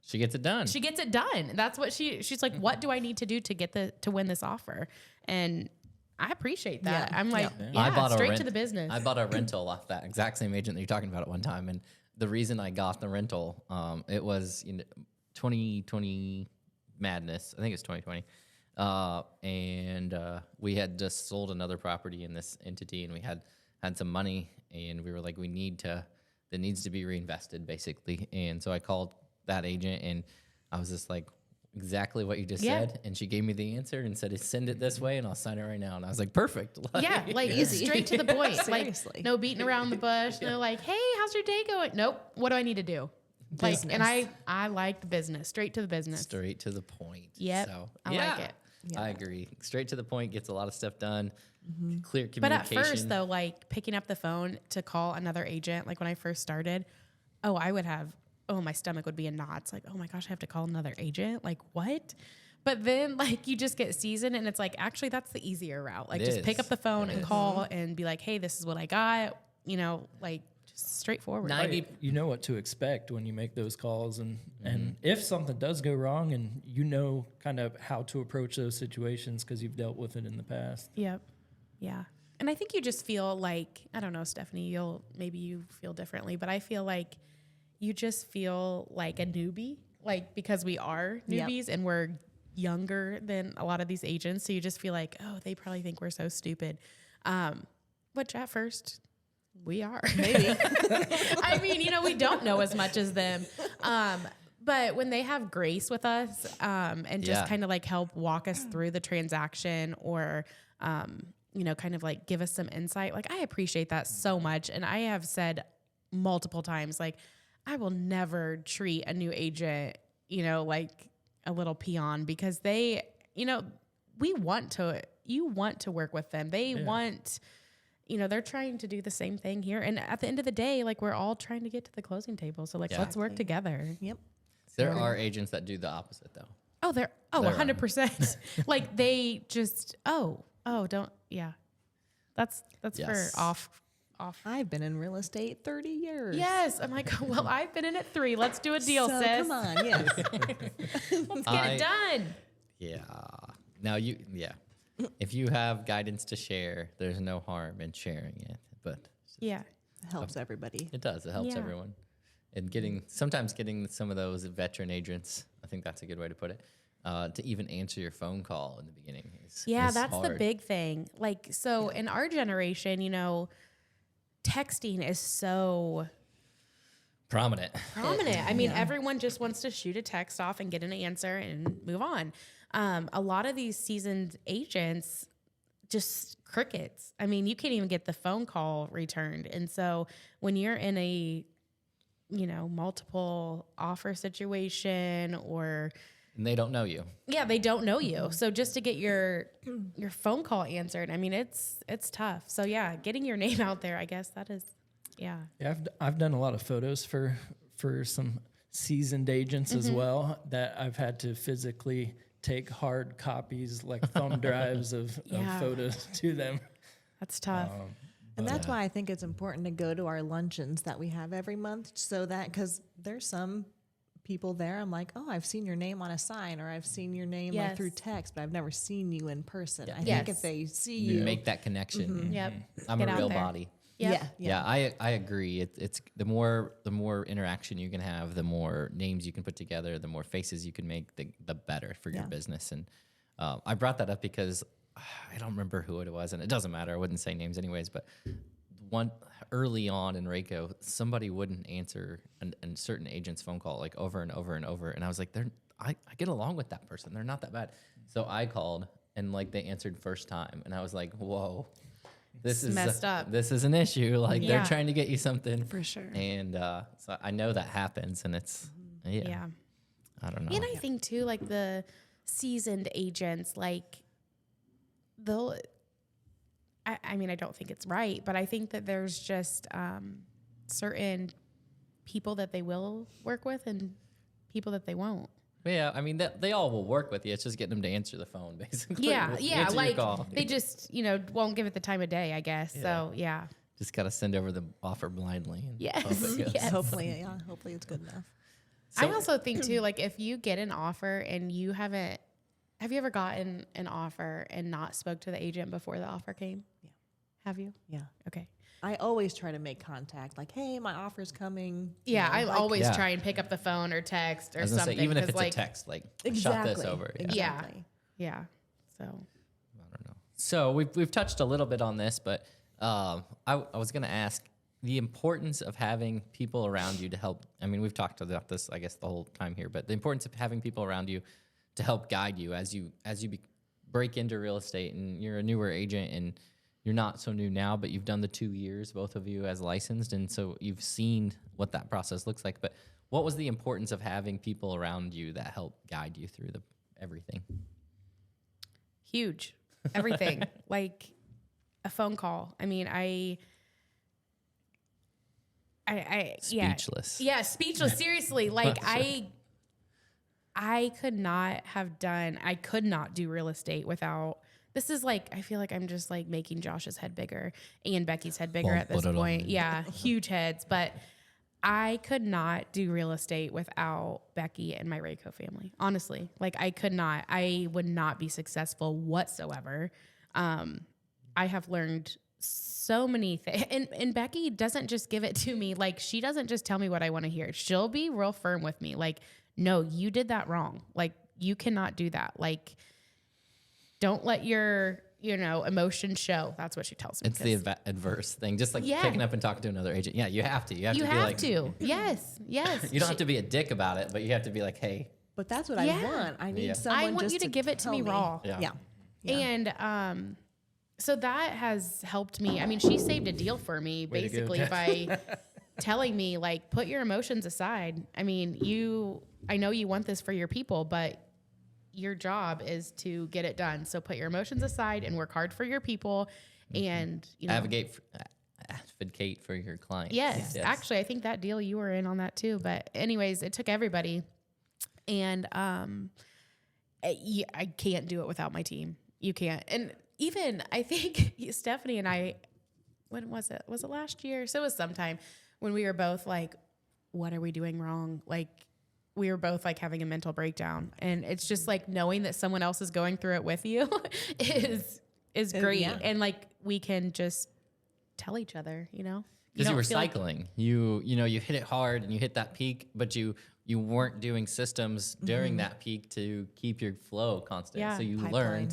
She gets it done. she gets it done. That's what she's like, what do I need to do to win this offer? And I appreciate that. Yeah. I'm like, I bought straight to the business. I bought a rental off that exact same agent that you're talking about at one time. And the reason I got the rental, it was 2020 madness. I think it's 2020. And we had just sold another property in this entity, and we had some money, and we were like, that needs to be reinvested basically. And so I called that agent, and I was just like, exactly what you just said. And she gave me the answer and said, send it this way and I'll sign it right now. And I was like, perfect. Yeah, like straight to the point. Seriously. Like no beating around the bush. No like, hey, how's your day going? Nope. What do I need to do? Like, and I like the business, straight to the business. Straight to the point. Yep, So, I like it. Yeah. I agree. Straight to the point, gets a lot of stuff done. Clear communication. But at first, though, like picking up the phone to call another agent, like when I first started, my stomach would be in knots. Like, oh my gosh, I have to call another agent. Like, what? But then, like, you just get seasoned, and it's like, actually, that's the easier route. Like, just pick up the phone and call and be like, hey, this is what I got. You know, like, just straightforward. You know what to expect when you make those calls, and if something does go wrong, and you know kind of how to approach those situations because you've dealt with it in the past. Yep. Yeah. And I think you just feel like, I don't know, Stephanie, maybe you feel differently, but I feel like you just feel like a newbie, like because we are newbies and we're younger than a lot of these agents. So you just feel like, oh, they probably think we're so stupid. Which at first we are. Maybe. I mean, we don't know as much as them. But when they have grace with us and just kind of like help walk us through the transaction or, kind of like give us some insight, like I appreciate that so much. And I have said multiple times, like, I will never treat a new agent, like a little peon because they, you want to work with them. They want, they're trying to do the same thing here. And at the end of the day, like we're all trying to get to the closing table. So like, let's work together. Yep. There are agents that do the opposite though. Oh, 100%. Like they just, that's for off. I've been in real estate 30 years. Yes. I'm like, well, I've been in it 3. Let's do a deal, sis. Come on, yes. Let's get it done. Yeah. Now if you have guidance to share, there's no harm in sharing it, but Yeah. It helps everybody. it does. It helps Yeah. everyone. And sometimes getting some of those veteran agents, I think that's a good way to put it, to even answer your phone call in the beginning is Yeah, is that's the hard. big thing. Like, so in our generation, texting is so Prominent. prominent. I mean, everyone just wants to shoot a text off and get an answer and move on. A lot of these seasoned agents, just crickets. I mean, you can't even get the phone call returned. And so when you're in a, multiple offer situation or And they don't know you. yeah, they don't know you. So just to get your phone call answered, I mean, it's tough. So yeah, getting your name out there, I guess that is, yeah. Yeah, I've done a lot of photos for some seasoned agents as well that I've had to physically take hard copies, like thumb drives of Yeah. photos to them. That's tough. And that's why I think it's important to go to our luncheons that we have every month, so that, because there's some people there, I'm like, oh, I've seen your name on a sign, or I've seen your name like through Yes. text, but I've never seen you in person. I Yes. think if they see You you, make that connection. Yep. I'm Get a out real there. body. Yep. Yeah, I agree. It's the more interaction you can have, the more names you can put together, the more faces you can make, the better for your Yeah. business. And I brought that up because I don't remember who it was, and it doesn't matter. I wouldn't say names anyways, but one early on in Rayco, somebody wouldn't answer a certain agent's phone call like over and over and over, and I was like, I get along with that person. They're not that bad. So I called, and like they answered first time, and I was like, whoa. This is messed up. This is an issue. Like Yeah. they're trying to get you something For sure. and so I know that happens, and it's Yeah. I don't know. And I think too, like the seasoned agents, like they'll, I mean, I don't think it's right, but I think that there's just certain people that they will work with and people that they won't. Yeah, I mean they all will work with you. It's just getting them to answer the phone, basically. Yeah, Answer yeah, your like call. they just, won't give it the time of day, I guess. So yeah, Just gotta send over the offer blindly. And Yes, hope it goes. yes. hopefully it's good enough. I also think too, like if you get an offer and you haven't, have you ever gotten an offer and not spoke to the agent before the offer came? Yeah. Have you? Yeah. Okay. I always try to make contact, like, hey, my offer's coming. Yeah, I always Yeah. try and pick up the phone or text I or was gonna something. say, even if 'cause, it's like, a text, like Exactly. shot this over. Yeah. Exactly. Yeah. So I don't know. So we've touched a little bit on this, but I was going to ask the importance of having people around you to help. I mean, we've talked about this, I guess, the whole time here, but the importance of having people around you to help guide you as you break into real estate, and you're a newer agent, and you're not so new now, but you've done the 2 years, both of you, as licensed, and so you've seen what that process looks like. But what was the importance of having people around you that help guide you through everything? huge. Everything. Like a phone call. I mean, I Speechless. Yeah, speechless. Seriously. Like I could not do real estate without, this is like, I feel like I'm just like making Josh's head bigger and Becky's head bigger Won't at this put it on point. me. Yeah, huge heads. But I could not do real estate without Becky and my Rayco family. Honestly, like I could not. I would not be successful whatsoever. I have learned so many things, and Becky doesn't just give it to me. Like she doesn't just tell me what I want to hear. She'll be real firm with me. Like, no, you did that wrong. Like you cannot do that. Like, don't let your emotions show. That's what she tells me. It's the adverse thing, just like Yeah. picking up and talking to another agent. Yeah, you have to. You have you to be have like, to. Yes. you don't have to be a dick about it, but you have to be like, hey, But that's what Yeah. I want. I need Yeah. someone I want just you to give it to tell me raw. Yeah. Yeah. And so that has helped me. I mean, she saved a deal for me Way to go, basically Jeff. by telling me, like, put your emotions aside. I mean, I know you want this for your people, but your job is to get it done. So put your emotions aside and work hard for your people and, advocate for your clients. Yes, actually, I think that deal you were in on that too. But anyways, it took everybody, and I can't do it without my team. You can't. And even I think Stephanie and I, when was it? Was it last year? So it was sometime when we were both like, "What are we doing wrong? Like, we were both like having a mental breakdown. And it's just like knowing that someone else is going through it with you is great. Yeah. And like we can just tell each other, you know? Because you were don't feel like- cycling. You hit it hard and you hit that peak, but you weren't doing systems during that peak to keep your flow constant. Yeah. So you Pipeline,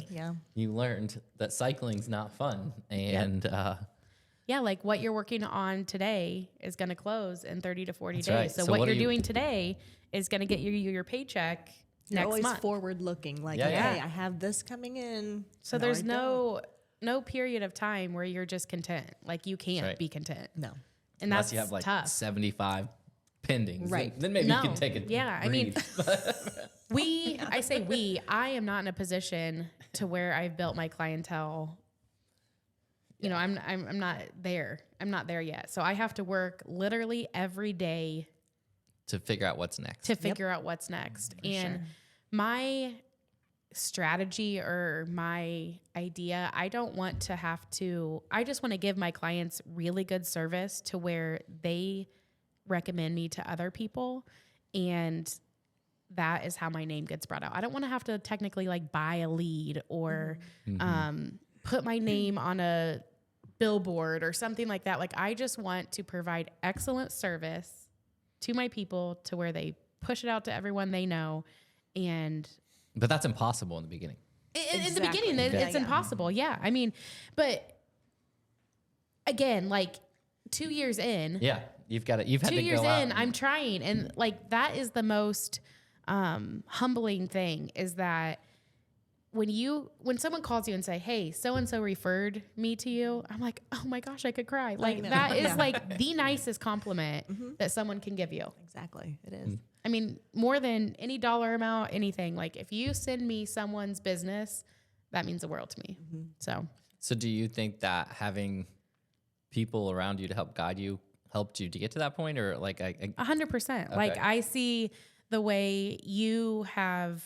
learned that cycling's not fun. And yeah, like what you're working on today is going to close in 30 to 40 That's days. right. So, So what what you're are you- doing today is going to get you your paycheck You're next always month. forward looking, like, Yeah, okay, yeah. I have this coming in. So No, there's I don't. no period of time where you're just content. Like you can't right. be content. No. And unless that's you have like tough. 75 pendings, Right. Then maybe No. you can take it. Yeah, I mean, I am not in a position to where I've built my clientele. You know, I'm not there. I'm not there yet. So I have to work literally every day to figure out what's next. to figure out what's next. And my strategy or my idea, I don't want to have to, I just want to give my clients really good service to where they recommend me to other people. And that is how my name gets brought out. I don't want to have to technically like buy a lead or put my name on a billboard or something like that. Like I just want to provide excellent service to my people to where they push it out to everyone they know. And But that's impossible in the beginning. in the Exactly. beginning, it's Yeah. impossible. Yeah. I mean, but again, like 2 years in, Yeah, you've had 2 to years go out in, and- I'm trying. And like, that is the most humbling thing is that when someone calls you and say, hey, so-and-so referred me to you, I'm like, oh my gosh, I could cry. Like know. that is Yeah. like the nicest compliment that someone can give you. Exactly. It is. I mean, more than any dollar amount, anything. Like if you send me someone's business, that means the world to me. So So do you think that having people around you to help guide you helped you to get to that point, or like 100%. Like Okay. I see the way you have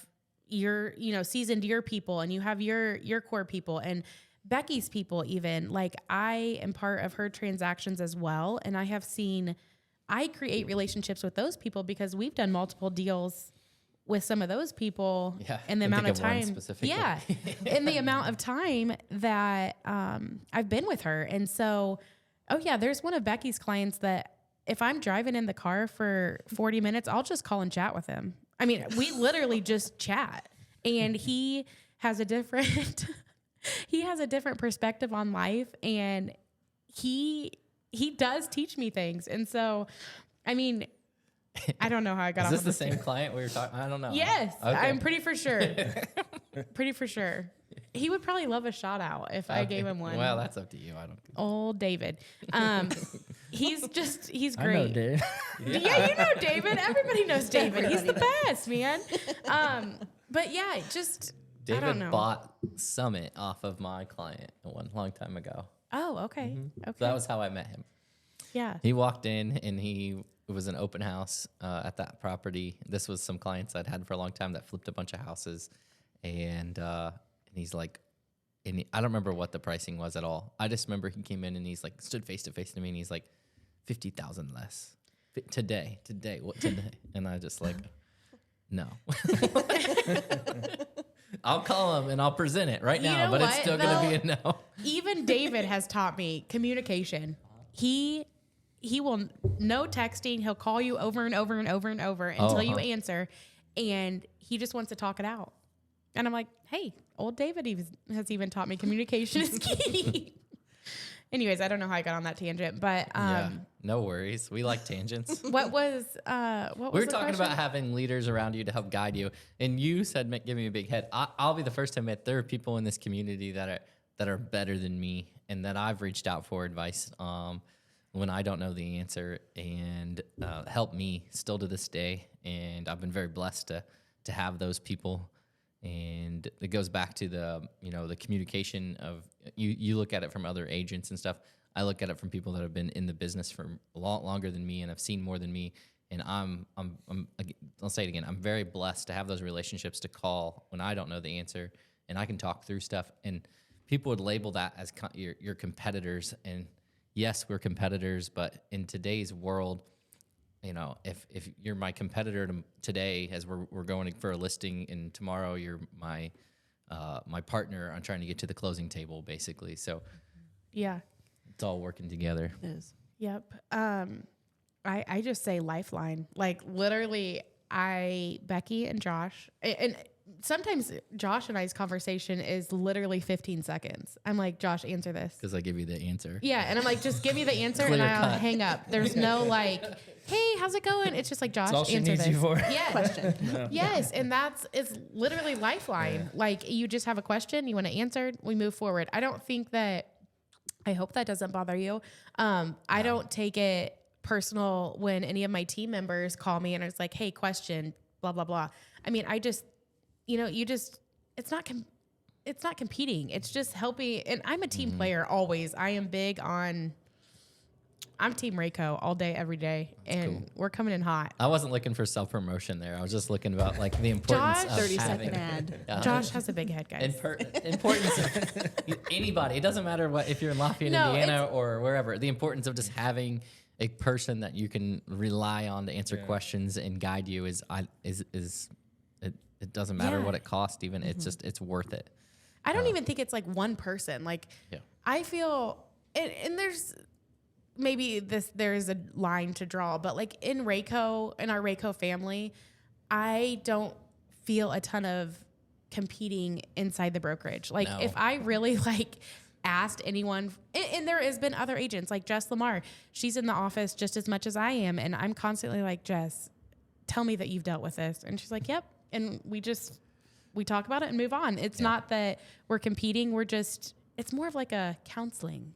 your, seasoned your people and you have your core people and Becky's people even. Like I am part of her transactions as well. And I create relationships with those people because we've done multiple deals with some of those people Yeah, in the can amount of think of one time. specifically. Yeah. In the amount of time that I've been with her. And so, there's one of Becky's clients that if I'm driving in the car for 40 minutes, I'll just call and chat with him. I mean, we literally just chat. And he has a different perspective on life, and he does teach me things. And so, I mean, I don't know how I got is off this of the this. same client we were talking? I don't know. Yes, Okay. I'm pretty for sure. Pretty for sure. He would probably love a shout out if I gave him one. Well, that's up to you. I don't. Old David. He's I know, great. Dave. Yeah, you know David. Everybody knows David. He's the best, man. But yeah, just I don't David know. bought Summit off of my client one long time ago. Oh, okay. So Okay. that was how I met him. Yeah. He walked in and it was an open house at that property. This was some clients I'd had for a long time that flipped a bunch of houses, and he's like, I don't remember what the pricing was at all. I just remember he came in and he's like stood face to face to me and he's like, 50,000 less today. What today? And I just like, no. I'll call him and I'll present it right You now, know but it's what, still going to be a no. Even David has taught me communication. He will no texting. He'll call you over and over and over and over until you answer, and he just wants to talk it out. And I'm like, hey, old David has even taught me communication is key. Anyways, I don't know how I got on that tangent, but Yeah, no worries. We like tangents. what was We were the talking question? about having leaders around you to help guide you, and you said, "Give me a big head." I'll be the first to admit there are people in this community that are better than me, and that I've reached out for advice when I don't know the answer, and help me still to this day. And I've been very blessed to have those people. And it goes back to the communication of you look at it from other agents and stuff. I look at it from people that have been in the business for a lot longer than me and have seen more than me. And I'll say it again. I'm very blessed to have those relationships to call when I don't know the answer, and I can talk through stuff. And people would label that as your competitors. And yes, we're competitors, but in today's world, you know, if you're my competitor today, as we're going for a listing, and tomorrow you're my my partner on trying to get to the closing table, basically. So Yeah. it's all working together. It is. Yep. I just say lifeline. Like literally, Becky and Josh, and sometimes Josh and I's conversation is literally 15 seconds. I'm like, Josh, answer this. Because I give you the answer. Yeah, and I'm like, just give me the answer, and Clear I'll cut. hang up. There's no like, hey, how's it going? It's just like, Josh, That's all she answer needs this. you for. Yeah. Question. Yes, and it's literally lifeline. Like you just have a question, you want to answer, we move forward. I don't think that. I hope that doesn't bother you. I don't take it personal when any of my team members call me and it's like, hey, question, blah blah blah. I mean, I just, it's not competing. It's just helping. And I'm a team player always. I am big on. I'm Team Rayco all day, every day, and cool. we're coming in hot. I wasn't looking for self-promotion there. I was just looking about like the importance Josh, of 30-second having ad. Josh has a big head, guys. importance of anybody. It doesn't matter what if you're in Lafayette, No, Indiana, or wherever. The importance of just having a person that you can rely on to answer questions and guide you is it doesn't matter Yeah. what it costs. Even it's worth it. I don't even think it's like one person. Like Yeah. I feel, and there's maybe there's a line to draw, but like in our Rayco family, I don't feel a ton of competing inside the brokerage. Like No. if I really like asked anyone, and there has been other agents like Jess Lamar, she's in the office just as much as I am. And I'm constantly like, Jess, tell me that you've dealt with this. And she's like, yep. And we talk about it and move on. It's not that we're competing. It's more of like a counseling,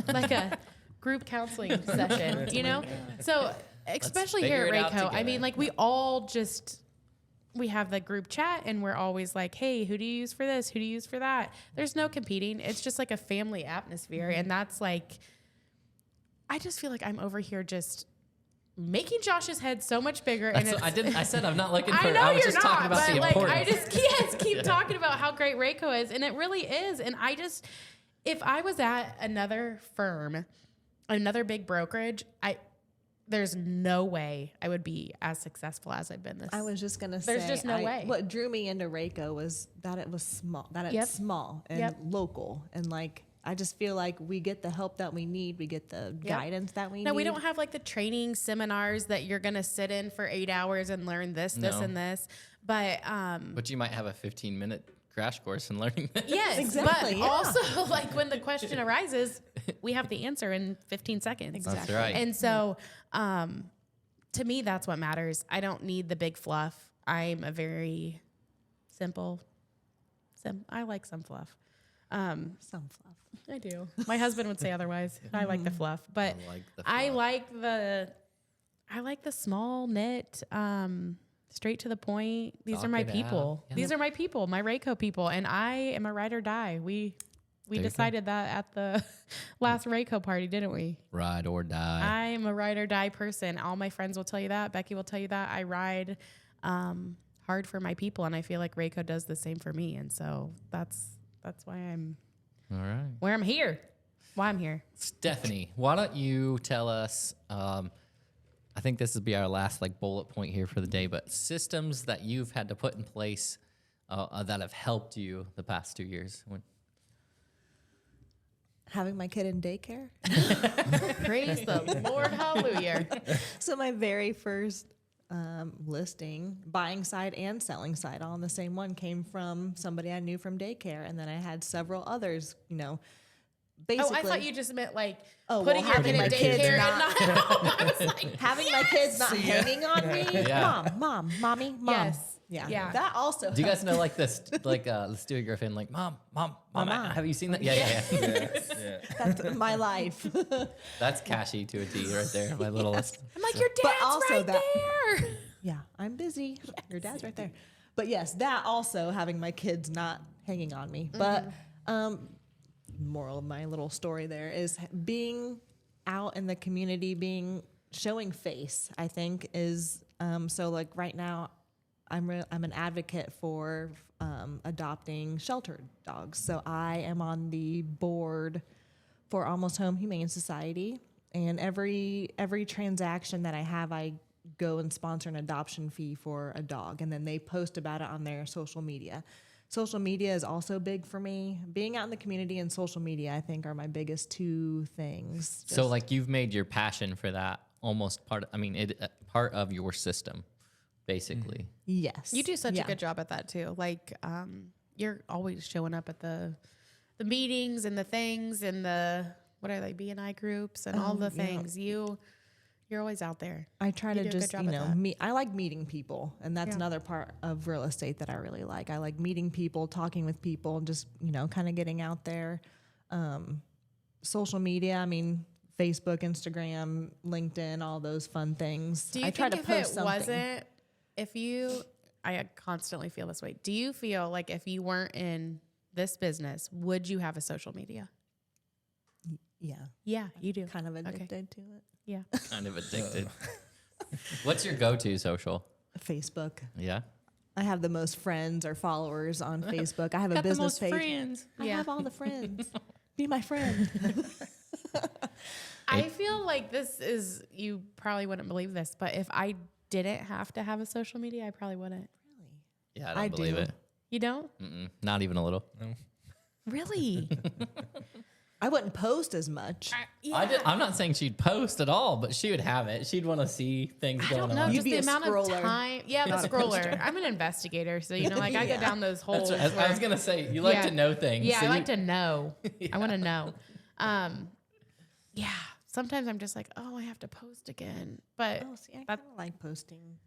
like a group counseling session, So especially here figure at it out Rayco, I together. mean, like we all we have the group chat and we're always like, hey, who do you use for this? Who do you use for that? There's no competing. It's just like a family atmosphere. And that's like, I just feel like I'm over here just making Josh's head so much bigger. That's And what I said I'm not looking for. I know I was you're just talking not, about but the like importance. I just keep talking about how great Rayco is, and it really is. And if I was at another firm, another big brokerage, there's no way I would be as successful as I've been this. I was just gonna say, There's just no way. What drew me into Rayco was that it was small, that it's Yep. small and Yep. local, and like I just feel like we get the help that we need, we get the guidance that we need. No, we don't have like the training seminars that you're gonna sit in for 8 hours and learn this, No. and this. But But you might have a 15-minute crash course in learning this. yes, Exactly, but yeah. also like when the question arises, we have the answer in 15 seconds. Exactly. That's right. And so, to me, that's what matters. I don't need the big fluff. I'm a very simple. I like some fluff. some fluff. I do. My husband would say otherwise. I like the fluff, but I like the I fluff. like the small knit, straight to the point. These are Talk my it out. people. Yeah. These are my people, my Rayco people, and I am a ride or die. We There you go. decided that at the last Rayco party, didn't we? Ride or die. I am a ride or die person. All my friends will tell you that. Becky will tell you that. I ride hard for my people, and I feel like Rayco does the same for me. And so that's why I'm All right. where I'm here. Why I'm here. Stephanie, why don't you tell us, I think this will be our last like bullet point here for the day, but systems that you've had to put in place that have helped you the past 2 years. Having my kid in daycare. Praise the Lord. Hallelujah. So my very first listing, buying side and selling side, all in the same one, came from somebody I knew from daycare, and then I had several others. Basically, Oh, I thought you just meant like Oh, putting well, your kid having in my kids daycare and not- not. I was like, having my kids not hanging on me. Yeah. Mom, mommy, mom. Yes. Yeah. Yeah. That also. Do you guys know like this, like Stewie Griffin, like mom, have you seen that? Yeah. That's my life. That's Cashy to a T right there, my littlest. I'm like, your But dad's also right that- there. Yeah, I'm busy. Your dad's right there. But yes, that also having my kids not hanging on me. But moral of my little story there is being out in the community, showing face, I think is so like right now I'm an advocate for adopting sheltered dogs. So I am on the board for Almost Home Humane Society, and every transaction that I have, I go and sponsor an adoption fee for a dog, and then they post about it on their social media. Social media is also big for me. Being out in the community and social media, I think, are my biggest two things. So like you've made your passion for that almost part of your system, basically. Yes. You do such a good job at that too. Like, you're always showing up at the meetings and the things and the, what are they, B&I groups and all the things. You're always out there. I try You to do a good just, job at that. meet. I like meeting people, and that's another part of real estate that I really like. I like meeting people, talking with people, and just, kind of getting out there. Social media, I mean, Facebook, Instagram, LinkedIn, all those fun things. Do you I try think to if post it something. wasn't, I constantly feel this way. Do you feel like if you weren't in this business, would you have a social media? Yeah. Yeah, you do. Kind of addicted to it. Yeah. Kind of addicted. What's your go-to social? Facebook. Yeah. I have the most friends or followers on Facebook. I have a Got the business most page. friends. I Yeah. have all the friends. Be my friend. I feel like this is, you probably wouldn't believe this, but if I didn't have to have a social media, I probably wouldn't. Yeah, I don't I believe do. it. You don't? Not even a little. Really? I wouldn't post as much. I'm not saying she'd post at all, but she would have it. She'd want to see things I going don't know, on. You'd just be the a amount scroller, of time. Yeah, the not a scroller. I'm an investigator, so I go Yeah. down those holes. That's right. I was where- gonna say you like Yeah. to know things. Yeah, so I you- like to know. I want to know. Yeah, sometimes I'm just like, oh, I have to post again. But Oh, see, I kind that- of like posting.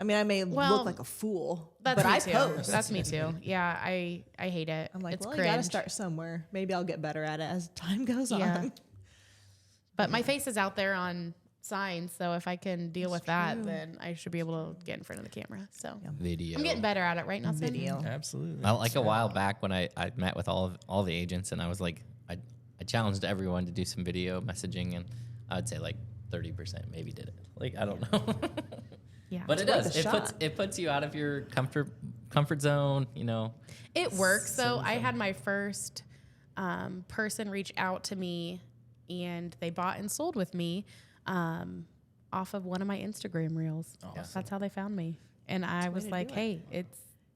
I mean, I may Well, look like a fool, that's but me I too. post. That's me too. Yeah, I hate it. I'm like, it's well, cringe. you got to start somewhere. Maybe I'll get better at it as time goes Yeah. on. But my face is out there on signs, so if I can deal with that, true. then I should be able to get in front of the camera. So video. I'm getting better at it right now. Video. Absolutely. Well, like a while back when I met with all the agents, and I was like, I challenged everyone to do some video messaging, and I would say like 30% maybe did it. Like I don't know. Yeah, But it worth does. a It shot. puts you out of your comfort zone. it works. So I had my first person reach out to me, and they bought and sold with me off of one of my Instagram reels. That's how they found me, and I was to like, do it. "Hey,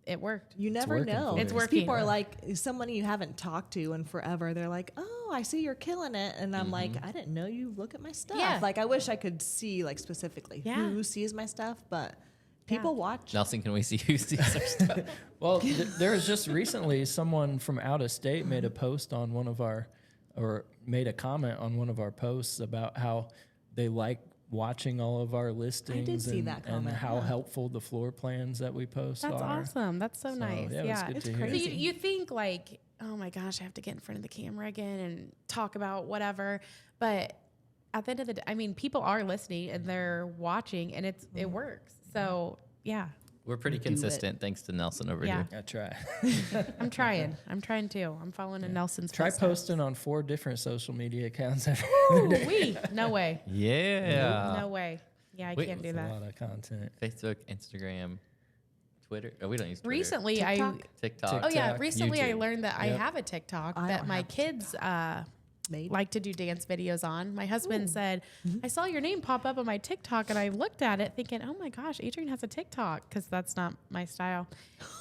it worked." You never working know. for you. It's 'Cause working. People are like, someone you haven't talked to in forever. They're like, oh, I see you're killing it. And I'm like, I didn't know you look at my stuff. Yeah. Like, I wish I could see, like, specifically Yeah. who sees my stuff, but people watch. Nelson, can we see who sees our stuff? Well, there was just recently someone from out of state made a post on one of our, or made a comment on one of our posts about how they like watching all of our listings see and, that and comment, how yeah. helpful the floor plans that we post That's are. awesome. That's so nice. Yeah, Yeah, it's good It's to So hear. crazy. you think like, oh my gosh, I have to get in front of the camera again and talk about whatever. But at the end of the day, I mean, people are listening and they're watching, and it works. So yeah, We're pretty Do it. consistent, thanks to Nelson over Yeah. here. I try. I'm trying. I'm trying too. I'm following in Nelson's Try footsteps. posting on 4 different social media accounts every Ooh-wee. No way. Yeah. No way. Yeah, I Wait, can't do That's a that. lot of content. Facebook, Instagram, Twitter. Oh, we don't use Twitter. Recently, TikTok. oh yeah, TikTok, recently I YouTube. learned that I Yep. have a TikTok I that don't my have a kids Made. like to do dance videos on. My husband said, I saw your name pop up on my TikTok, and I looked at it thinking, oh my gosh, Adriane has a TikTok, because that's not my style.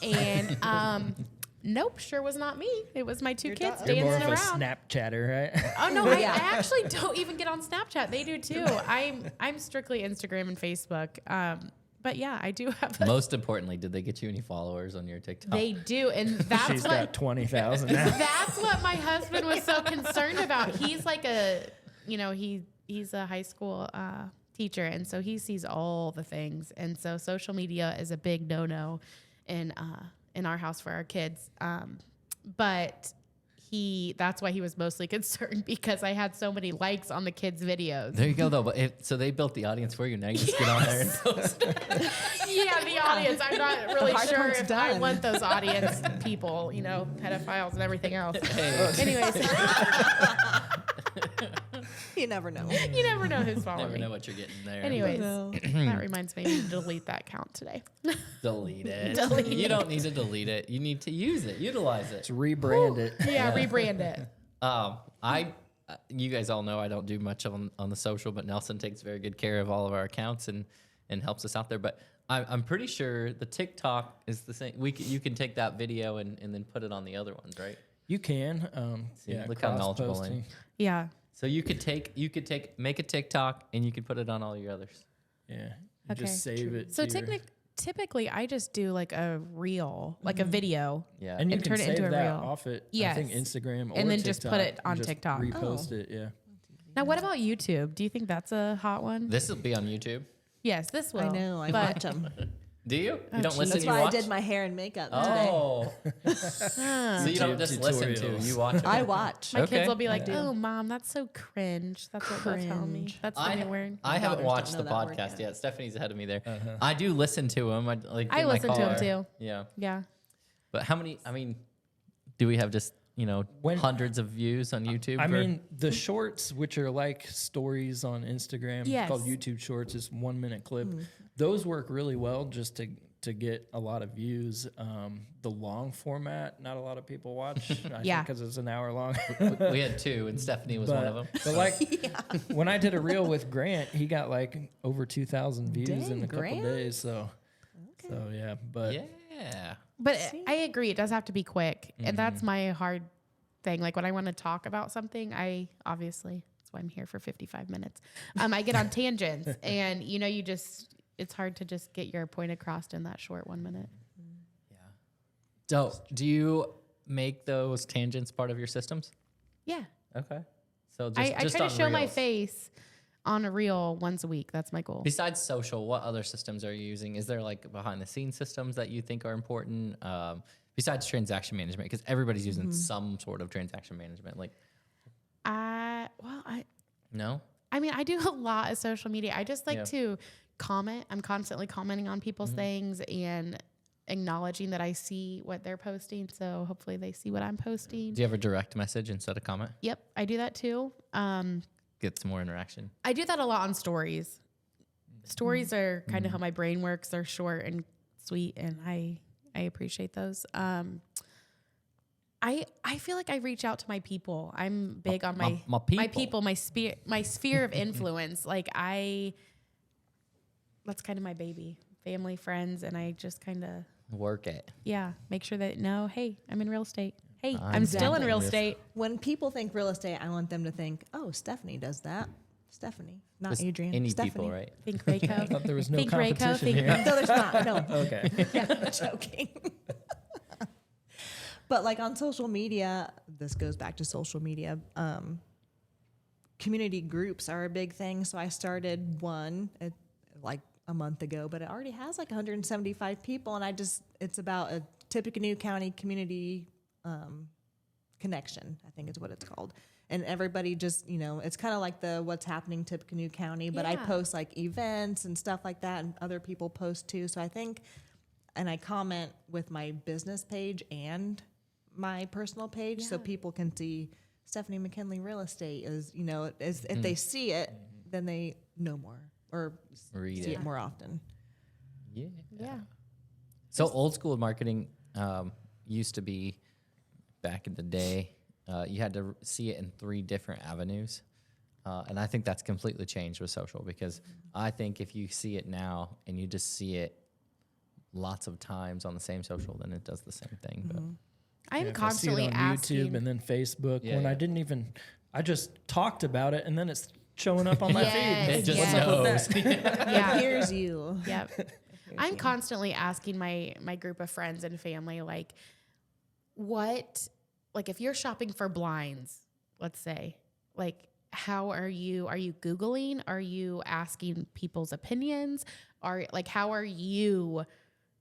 And nope, sure was not me. It was my two kids You're more dancing of a around. Snapchatter, right? Oh no, I actually don't even get on Snapchat. They do too. I'm strictly Instagram and Facebook. But yeah, I do have. Most importantly, did they get you any followers on your TikTok? They do, and that's She's what got 20,000 now. that's what my husband was so concerned about. He's like he's a high school teacher, and so he sees all the things, and so social media is a big no-no in our house for our kids. But that's why he was mostly concerned, because I had so many likes on the kids' videos. There you go, though. But so they built the audience for you. Now you just get on there and post. Yeah, the audience. I'm not really hard sure part's if I done. want those audience people, pedophiles and everything else. Anyways, You never know. you never know who's following Never me. know what you're getting there. Anyways, No. that reminds me to delete that account today. Delete it. Delete You it. don't need to delete it. You need to use it, utilize it. To rebrand it. Yeah, rebrand it. You guys all know I don't do much on the social, but Nelson takes very good care of all of our accounts and and helps us out there. But I'm pretty sure the TikTok is the same. You can take that video and then put it on the other ones, right? You can. See, look how knowledgeable I am. cross-posting. Yeah. So you could make a TikTok and you could put it on all your others. Yeah. You just save it. So to your- typically, I just do like a reel, like a video. Yeah. and you and can turn it save into a that reel. off it. Yes. I think Instagram or And then just TikTok, put it and on just TikTok. Repost it. Yeah. Now, what about YouTube? Do you think that's a hot one? This will be on YouTube. Yes, this will. I know. I but- watch them. Do you? You don't geez. listen. That's You why watch. I did my hair and makeup today. Oh. So you don't YouTube just listen to. tutorials. You watch it. I watch. My Okay. kids will be like, I do. "Oh, mom, that's so cringe." That's what they'll tell me. Cringe. That's the new word. I haven't daughters watched don't the know that word podcast yet. yet. Stephanie's ahead of me there. I do listen to them. I like. I in my listen to 'em car. too. Yeah, Yeah. but how many? I mean, do we have just When- hundreds of views on YouTube? I or- mean, the shorts, which are like stories on Instagram, Yes. called YouTube Shorts, is 1 minute clip. Those work really well just to get a lot of views. The long format, not a lot of people watch. I Yeah. because it's an hour long. we had two, and Stephanie was one of them. But like when I did a reel with Grant, he got like over 2,000 views in Dang, a couple Grant. days. So yeah, but Yeah, But I agree, it does have to be quick, and that's my hard thing. Like when I want to talk about something, I obviously that's why I'm here for 55 minutes. I get on tangents, and it's hard to just get your point across in that short 1 minute. So, do you make those tangents part of your systems? Yeah, Okay. So just, I just try to on show my Reels. face on a reel once a week. That's my goal. Besides social, what other systems are you using? Is there like behind the scenes systems that you think are important? Besides transaction management, because everybody's using some sort of transaction management. Like, no? I mean, I do a lot of social media. I just like Yeah. to comment. I'm constantly commenting on people's things and acknowledging that I see what they're posting. So hopefully they see what I'm posting. Do you have a direct message instead of comment? Yep, I do that too. Get some more interaction. I do that a lot on stories. Stories are kind of how my brain works. They're short and sweet, and I appreciate those. I feel like I reach out to my people. I'm big on my people. my sphere of influence. Like that's kind of my baby, family, friends, and I just kind of Work it. make sure that hey, I'm in real estate. Hey, I'm I'm still in exactly. real estate. When people think real estate, I want them to think, oh, Stephanie does that. Stephanie, not Just Adriane. any Stephanie. people, right? Think Rayco. I thought there was no Think Rayco, competition think here. No, there's not. No. Okay. Yeah, I'm joking. But like on social media, this goes back to social media. Community groups are a big thing. So I started one like a month ago, but it already has like 175 people. And it's about a Tippecanoe County community connection, I think is what it's called. And everybody just, it's kind of like the what's happening Tippecanoe County, but I Yeah. post like events and stuff like that, and other people post too. So I think, and I comment with my business page and my personal page, so Yeah. people can see Stephanie McKinley Real Estate if they see it, then they know more or Read see it. it more often. Yeah. Yeah. So old school marketing used to be back in the day. You had to see it in 3 different avenues. And I think that's completely changed with social, because I think if you see it now and you just see it lots of times on the same social, then it does the same thing. But I'm If constantly I see it on asking. YouTube and then Facebook. Yeah, when yeah. I just talked about it and then it's showing up on my Yes, feed. it just yeah. knows. Yeah. It hears you. Yep. I'm constantly asking my group of friends and family, like, if you're shopping for blinds, let's say, like, how are you Googling? Are you asking people's opinions? How are you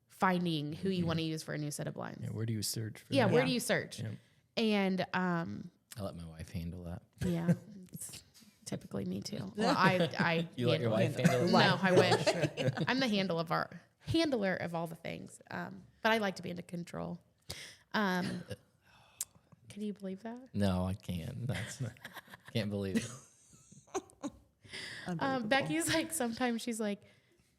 finding who you want to use for a new set of blinds? Yeah, where do you search for Yeah, that? where do you search? Yeah. And I let my wife handle that. yeah, it's typically me too. Well, I You let your handle wife handle it? No, I wish. I'm the handler of all the things. But I like to be in control. Can you believe that? No, I can't. Can't believe it. Becky's like, sometimes she's like,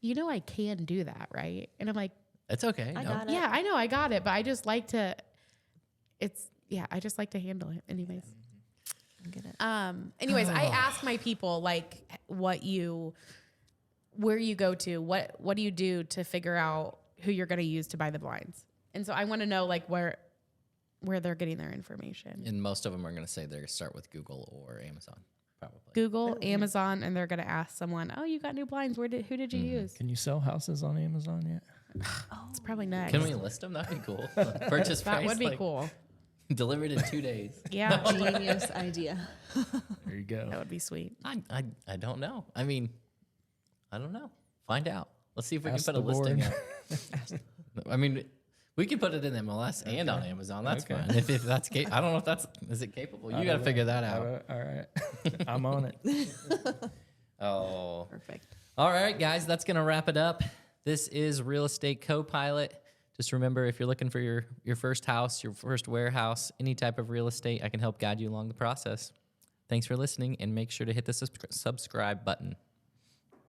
I can do that, right? And I'm like, It's okay. I no. got it. yeah, I know I got it, but I just like to, I just like to handle it anyways. I get it. Anyways, I ask my people like what you where you go to, what do you do to figure out who you're going to use to buy the blinds. And so I want to know like where they're getting their information. And most of them are going to say they're going to start with Google or Amazon, probably. Google, Amazon, and they're going to ask someone, "Oh, you got new blinds. Who did you use?" Can you sell houses on Amazon yet? It's probably next. Can we list them? That'd be cool. Purchase price. That would be like, cool. Delivered in 2 days. Yeah, Genius idea. There you go. that would be sweet. I don't know. I mean, I don't know. Find out. Let's see if we Ask can put a the listing board. out. I mean, we can put it in MLS and on Amazon. That's Okay. fine. If that's I don't know if that's is it capable. You got to figure that out. All right. I'm on it. Oh, Perfect. all right, guys. That's gonna wrap it up. This is Real Estate Copilot. Just remember, if you're looking for your first house, your first warehouse, any type of real estate, I can help guide you along the process. Thanks for listening, and make sure to hit the subscribe button.